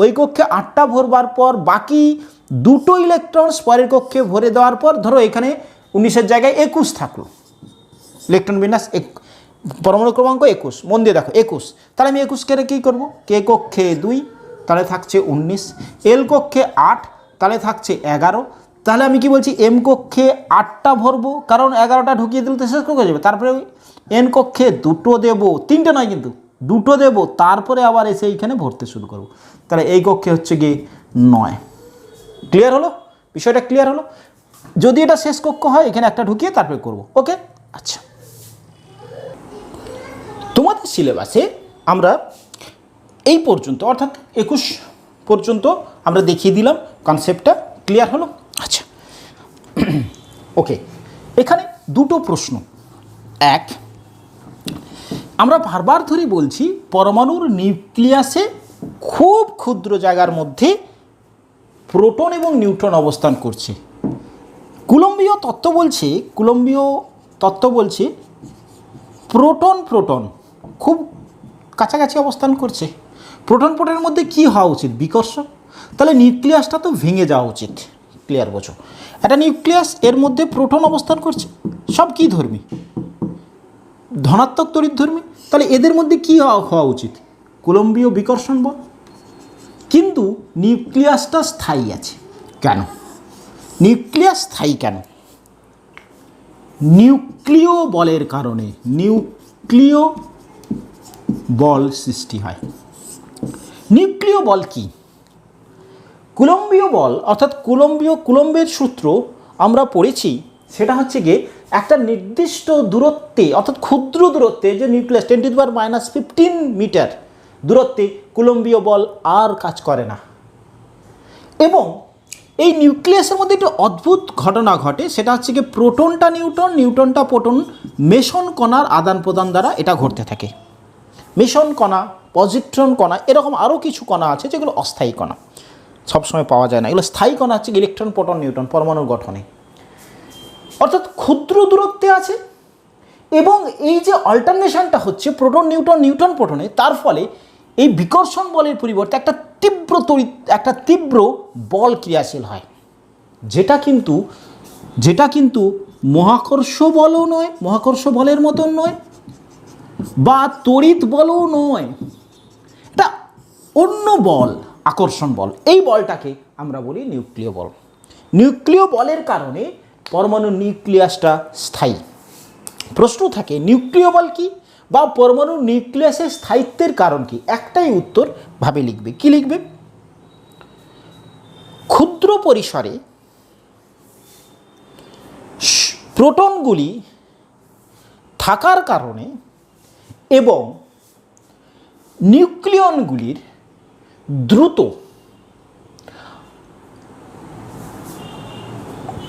ওই কক্ষে 8টা ভরবার পর বাকি 2টো ইলেকট্রনস পরের কক্ষে ভরে দেওয়ার পর, ধরো এখানে 19-এর জায়গায় 21 থাকলো, ইলেকট্রন বিন্যাস পরমাণু ক্রমাঙ্ক 21, মন দিয়ে দেখো 21, তাহলে আমি 21 কে কী করবো, কে কক্ষে 2, তাহলে থাকছে 19, এল কক্ষে 8, তাহলে থাকছে 11, তাহলে আমি কি বলছি, এম কক্ষে 8টা ভরবো, কারণ 11টা ঢুকিয়ে দিলে তো শেষ কক্ষ হয়ে যাবে। তারপরে এন কক্ষে 2টো দেবো, 3টে নয় কিন্তু 2টো দেবো, তারপরে আবার এসে এইখানে ভরতে শুরু করবো। তাহলে এই কক্ষে হচ্ছে গিয়ে 9। ক্লিয়ার হলো? বিষয়টা ক্লিয়ার হলো? যদি এটা শেষ কক্ষ হয় এখানে একটা ঢুকিয়ে তারপরে করব। ওকে, আচ্ছা, তোমাদের সিলেবাসে আমরা এই পর্যন্ত অর্থাৎ 21 পর্যন্ত আমরা দেখিয়ে দিলাম, কনসেপ্টটা ক্লিয়ার হলো? আচ্ছা, ওকে, এখানে দুটো প্রশ্ন। এক, আমরা বারবার ধরে বলছি পরমাণুর নিউক্লিয়াসে খুব ক্ষুদ্র জায়গার মধ্যে প্রোটন এবং নিউট্রন অবস্থান করছে। কুলম্বীয় তত্ত্ব বলছে প্রোটন খুব কাছাকাছি অবস্থান করছে। প্রোটন পোর্টের মধ্যে কি হওয়া উচিত? বিকর্ষণ। তাহলে নিউক্লিয়াসটা তো ভেঙে যাওয়া উচিত। ক্লিয়ার বোঝো? একটা নিউক্লিয়াস, এর মধ্যে প্রোটন অবস্থান করছে, সব কি ধর্মী? ধনাত্মক তড়িৎধর্মী। তাহলে এদের মধ্যে কি হওয়া উচিত? কুলম্বীয় বিকর্ষণ বল। কিন্তু নিউক্লিয়াসটা স্থায়ী আছে কেন? নিউক্লিয়াস স্থায়ী কেন? নিউক্লিয় বলের কারণে। নিউক্লিয় বল সৃষ্টি হয়। নিউক্লিয় বল কি? কুলম্বীয় বল অর্থাৎ কুলম্বের সূত্র আমরা পড়েছি, সেটা হচ্ছে গিয়ে একটা নির্দিষ্ট দূরত্বে অর্থাৎ ক্ষুদ্র দূরত্বে যে নিউক্লিয়াস 10⁻⁻15 মিটার দূরত্বে কুলম্বীয় বল আর কাজ করে না। এবং এই নিউক্লিয়াসের মধ্যে একটি অদ্ভুত ঘটনা ঘটে, সেটা হচ্ছে গিয়ে প্রোটনটা নিউট্রন, নিউট্রনটা প্রোটন, মেসন কণার আদান প্রদান দ্বারা এটা ঘটতে থাকে। মেসন কণা, পজিট্রন কণা, এরকম আরও কিছু কণা আছে যেগুলো অস্থায়ী কণা, সবসময় পাওয়া যায় না। এগুলো স্থায়ী কণা হচ্ছে ইলেকট্রন, প্রোটন, নিউট্রন পরমাণুর গঠনে, অর্থাৎ ক্ষুদ্র দূরত্বে আছে। এবং এই যে অল্টারনেশনটা হচ্ছে প্রোটন নিউট্রন, নিউট্রন প্রোটনে, তার ফলে এই বিকর্ষণ বলের পরিবর্তে একটা তীব্র বল ক্রিয়াশীল হয়, যেটা কিন্তু মহাকর্ষ বলও নয়, মহাকর্ষ বলের মতন নয়, বা তড়িৎ বলও নয়, এটা অন্য বল, আকর্ষণ বল। এই বলটাকে আমরা বলি নিউক্লিয় বল। নিউক্লিয় বলের কারণে পরমাণু নিউক্লিয়াসটা স্থায়ী। প্রশ্ন থাকে নিউক্লিয় বল কি, বা পরমাণু নিউক্লিয়াসের স্থায়িত্বের কারণ কি? একটাই উত্তর ভাবে লিখবে। কি লিখবে? ক্ষুদ্র পরিসরে প্রোটনগুলি থাকার কারণে এবং নিউক্লিয়নগুলির দ্রুত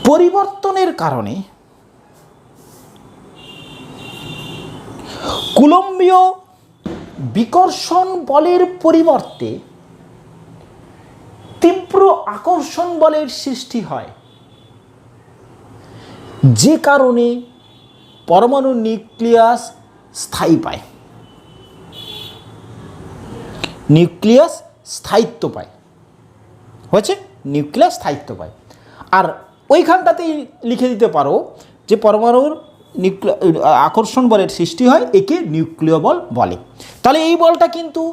পরিবর্তনের কারণে কুলম্বীয় বিকর্ষণ বলের পরিবর্তে তীব্র আকর্ষণ বলের সৃষ্টি হয়, যে কারণে পরমাণু নিউক্লিয়াস স্থায়ী পায়, নিউক্লিয়াস স্থায়িত্ব পায়। হয়েছে? নিউক্লিয়াস স্থায়িত্ব পায়। আর ওইখানটাতেই লিখে দিতে পারো যে পরমাণুর আকর্ষণ বলের সৃষ্টি হয়, একে নিউক্লিয় বল বলে। তাহলে এই বলটা কিন্তু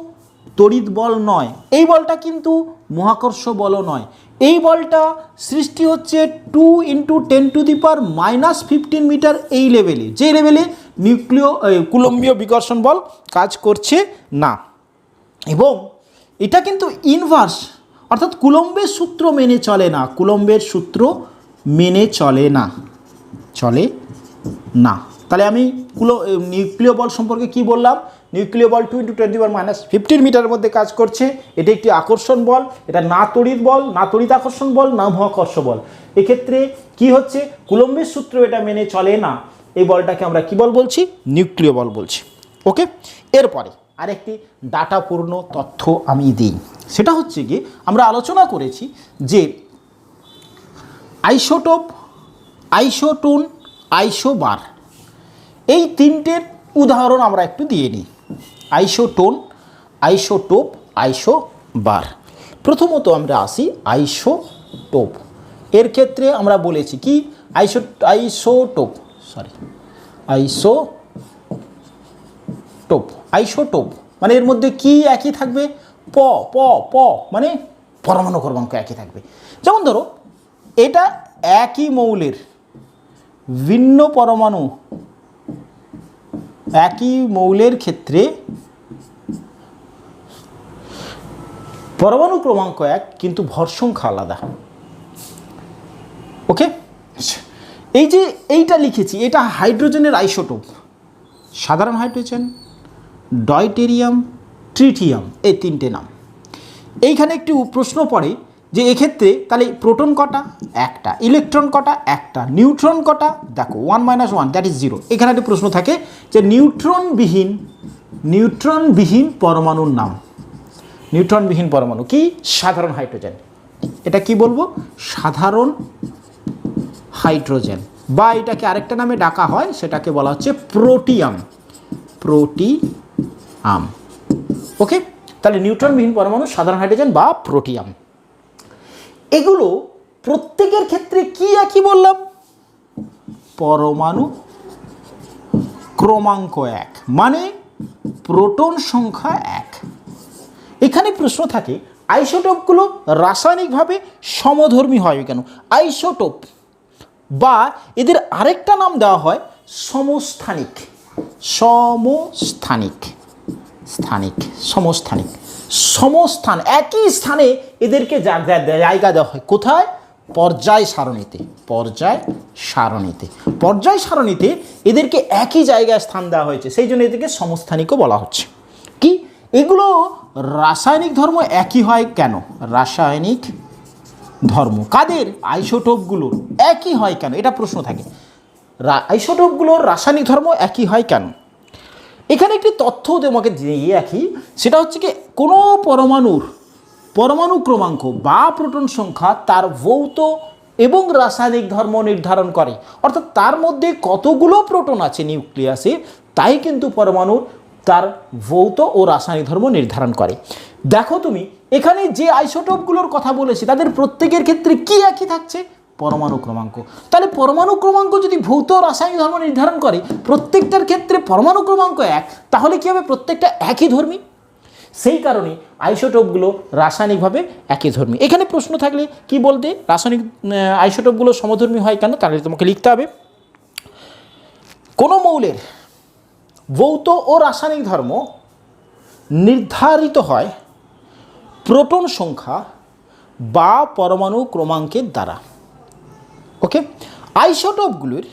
তড়িৎ বল নয়, এই বলটা কিন্তু মহাকর্ষ বলও নয়। এই বলটা সৃষ্টি হচ্ছে 2 × 10⁻⁻15 মিটার এই লেভেলে, যে লেভেলে কুলম্বীয় বিকর্ষণ বল কাজ করছে না। এবং এটা কিন্তু ইনভার্স, অর্থাৎ কুলম্বের সূত্র মেনে চলে না, কুলম্বের সূত্র মেনে চলে না। তাহলে আমি নিউক্লিয় বল সম্পর্কে কি বললাম? নিউক্লিয় বল 2 × 10⁻15 মিটারের মধ্যে কাজ করছে। এটা একটি আকর্ষণ বল, এটা না তড়িৎ বল, না তড়িৎ আকর্ষণ বল, না মহাকর্ষ বল। এক্ষেত্রে কি হচ্ছে? কুলম্বের সূত্র এটা মেনে চলে না। এই বলটাকে আমরা কি বল বলছি? নিউক্লিয় বল বলছি। ওকে, এরপরে আরেকটি ডাটাপূর্ণ তথ্য আমি দিই। সেটা হচ্ছে কি, আমরা আলোচনা করেছি যে আইসোটোপ, আইসোটোন, আইসোবার, এই তিনটের উদাহরণ আমরা একটু দিয়ে নিই। Isotone, isotope, isobar. প্রথমত আমরা আসি আইসোটোপ। এর ক্ষেত্রে আমরা বলেছি কি, আইসোটোপ মানে এর মধ্যে কি একই থাকবে? প মানে পরমাণু ক্রমাঙ্ক একই থাকবে। যেমন ধরো এটা একই মৌলের ভিন্ন পরমাণু, একই মৌলের ক্ষেত্রে পরমাণু ক্রমাঙ্ক এক, কিন্তু ভর সংখ্যা আলাদা। ওকে, এই যে এইটা লিখেছি, এটা হাইড্রোজেনের আইসোটোপ, সাধারণ হাইড্রোজেন, ডয়টেরিয়াম, ট্রিটিয়াম, এই তিনটে নাম। এইখানে একটি প্রশ্ন পড়ে যে এক্ষেত্রে তাহলে প্রোটন কটা? একটা। ইলেকট্রন কটা? একটা। নিউট্রন কটা? দেখো 1 - 1 দ্যাট ইজ 0। এখানে একটা প্রশ্ন থাকে যে নিউট্রনবিহীন পরমাণুর নাম। নিউট্রনবিহীন পরমাণু কি? সাধারণ হাইড্রোজেন। এটা কি বলবো? সাধারণ হাইড্রোজেন, বা এটাকে আরেকটা নামে ডাকা হয়, সেটাকে বলা হচ্ছে প্রোটিয়াম। ওকে, তাহলে নিউট্রনবিহীন পরমাণু সাধারণ হাইড্রোজেন বা প্রোটিয়াম। এগুলো প্রত্যেকের ক্ষেত্রে কি একই বললাম? পরমাণু ক্রমাঙ্ক 1, মানে প্রোটন সংখ্যা 1। এখানে প্রশ্ন থাকে আইসোটোপগুলো রাসায়নিকভাবে সমধর্মী হয় কেন? আইসোটোপ বা এদের আরেকটা নাম দেওয়া হয় সমস্থানিক। সমস্থান, একই স্থানে এদেরকে জায়গা দেওয়া হয়। কোথায়? পর্যায় সারণীতে এদেরকে একই জায়গায় স্থান দেওয়া হয়েছে, সেই জন্য এদেরকে সমস্থানিকও বলা হচ্ছে। কি এগুলো রাসায়নিক ধর্ম একই হয় কেন? রাসায়নিক ধর্ম কাদের? আইসোটোপগুলোর একই হয় কেন? এটা প্রশ্ন থাকে। আইসোটোপগুলোর রাসায়নিক ধর্ম একই হয় কেন? এখানে একটি তথ্য তোমাকে দিয়ে রাখি, সেটা হচ্ছে কি কোনো পরমাণু ক্রমাঙ্ক বা প্রোটন সংখ্যা তার ভৌত এবং রাসায়নিক ধর্ম নির্ধারণ করে। অর্থাৎ তার মধ্যে কতগুলো প্রোটন আছে নিউক্লিয়াসে, তাই কিন্তু পরমাণুর তার ভৌত ও রাসায়নিক ধর্ম নির্ধারণ করে। দেখো তুমি এখানে যে আইসোটোপগুলোর কথা বলেছি তাদের প্রত্যেকের ক্ষেত্রে কি একই থাকছে? পরমাণু ক্রমাঙ্ক। তাহলে পরমাণু ক্রমাঙ্ক যদি ভৌত ও রাসায়নিক ধর্ম নির্ধারণ করে, প্রত্যেকটার ক্ষেত্রে পরমাণু ক্রমাঙ্ক 1, তাহলে কি হবে? প্রত্যেকটা একই ধর্মী। সেই কারণে আইসোটোপগুলো রাসায়নিকভাবে একই ধর্মী। এখানে প্রশ্ন থাকলে কি বলতে, রাসায়নিক আইসোটোপগুলো সমধর্মী হয় কেন? তাহলে তোমাকে লিখতে হবে কোনো মৌলের ভৌত ও রাসায়নিক ধর্ম নির্ধারিত হয় প্রোটন সংখ্যা বা পরমাণু ক্রমাঙ্কের দ্বারা। ওকে, আইসোটোপগুলির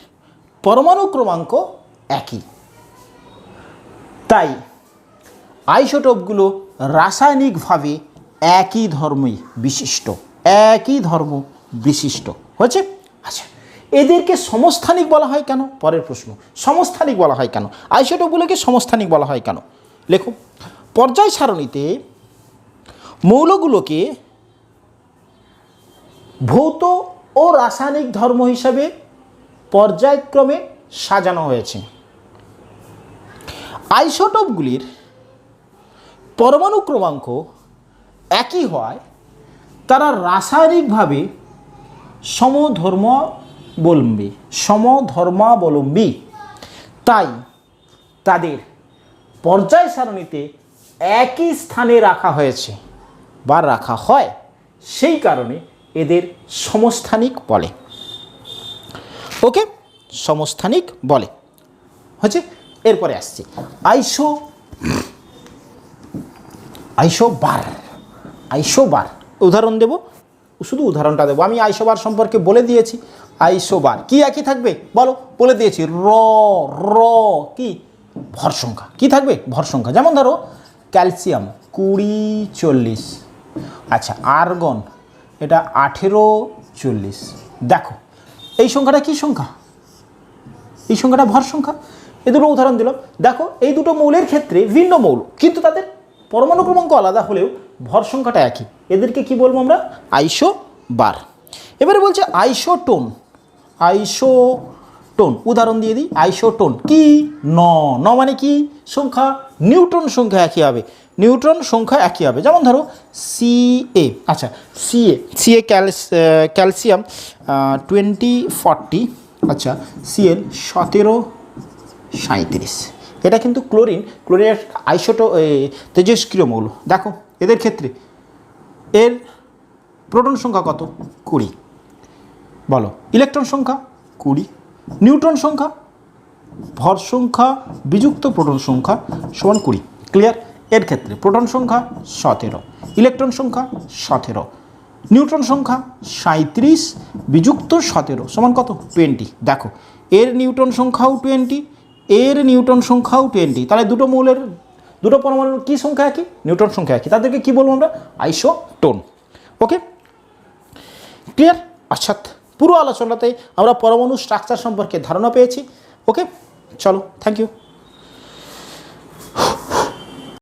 পরমাণু ক্রমাঙ্ক একই, তাই আইসোটোপগুলো রাসায়নিকভাবে একই ধর্ম বিশিষ্ট হয়েছে। আচ্ছা, এদেরকে সমস্থানিক বলা হয় কেন? পরের প্রশ্ন, সমস্থানিক বলা হয় কেন? আইসোটোপগুলোকে সমস্থানিক বলা হয় কেন? লেখো, পর্যায় সারণীতে মৌলগুলোকে ভৌত ও রাসায়নিক ধর্ম হিসাবে পর্যায়ক্রমে সাজানো হয়েছে। আইসোটোপগুলির পরমাণু ক্রমাঙ্ক একই হয়, তারা রাসায়নিকভাবে সমধর্মাবলম্বী, তাই তাদের পর্যায় সারণীতে একই স্থানে রাখা হয়েছে বা রাখা হয়, সেই কারণে এদের সমস্থানিক বলে। ওকে, সমস্থানিক বলে হচ্ছে। এরপরে আসছে আইসোবার। উদাহরণ দেব, শুধু উদাহরণটা দেবো। আমি আইসোবার সম্পর্কে বলে দিয়েছি। আইসোবার কি একই থাকবে বলো? বলে দিয়েছি কি ভর সংখ্যা কি থাকবে? ভর সংখ্যা। যেমন ধরো ক্যালসিয়াম 20-40, আচ্ছা আর্গন এটা 18-40। দেখো এই সংখ্যাটা কি সংখ্যা? এই সংখ্যাটা ভর সংখ্যা। এই দুটো উদাহরণ দিলাম। দেখো এই দুটো মৌলের ক্ষেত্রে ভিন্ন মৌল, কিন্তু তাদের পরমাণু ক্রমাঙ্ক আলাদা হলেও ভর সংখ্যাটা একই। এদেরকে কি বলবো আমরা? আইসোবার। এবারে বলছে আইসোটোন। উদাহরণ দিয়ে দিই। আইসোটোন কি? ন মানে কি সংখ্যা? নিউট্রন সংখ্যা একই হবে। যেমন ধরো Ca, আচ্ছা Ca ক্যালসিয়াম 20-40, আচ্ছা Cl 17-37। এটা কিন্তু ক্লোরিনের তেজস্ক্রিয় মৌল। দেখো এদের ক্ষেত্রে এর প্রোটন সংখ্যা কত? 20। বলো ইলেকট্রন সংখ্যা 20, নিউট্রন সংখ্যা, ভর সংখ্যা বিযুক্ত প্রোটন সংখ্যা সমান 20। ক্লিয়ার? এর ক্ষেত্রে প্রোটন সংখ্যা 17, ইলেকট্রন সংখ্যা 17, নিউট্রন সংখ্যা 37 বিযুক্ত 17 সমান কত? 20। দেখো এর নিউট্রন সংখ্যাও 20, এর নিউট্রন সংখ্যাও 20। তাহলে দুটো পরমাণুর কি সংখ্যা একই? নিউট্রন সংখ্যা একই। তাদেরকে কি বলবো আমরা? আইসোটোন। ওকে, ক্লিয়ার? আচ্ছা, পুরো আলোচনাতে আমরা পরমাণু স্ট্রাকচার সম্পর্কে ধারণা পেয়েছি। ওকে, চলো, থ্যাংক ইউ।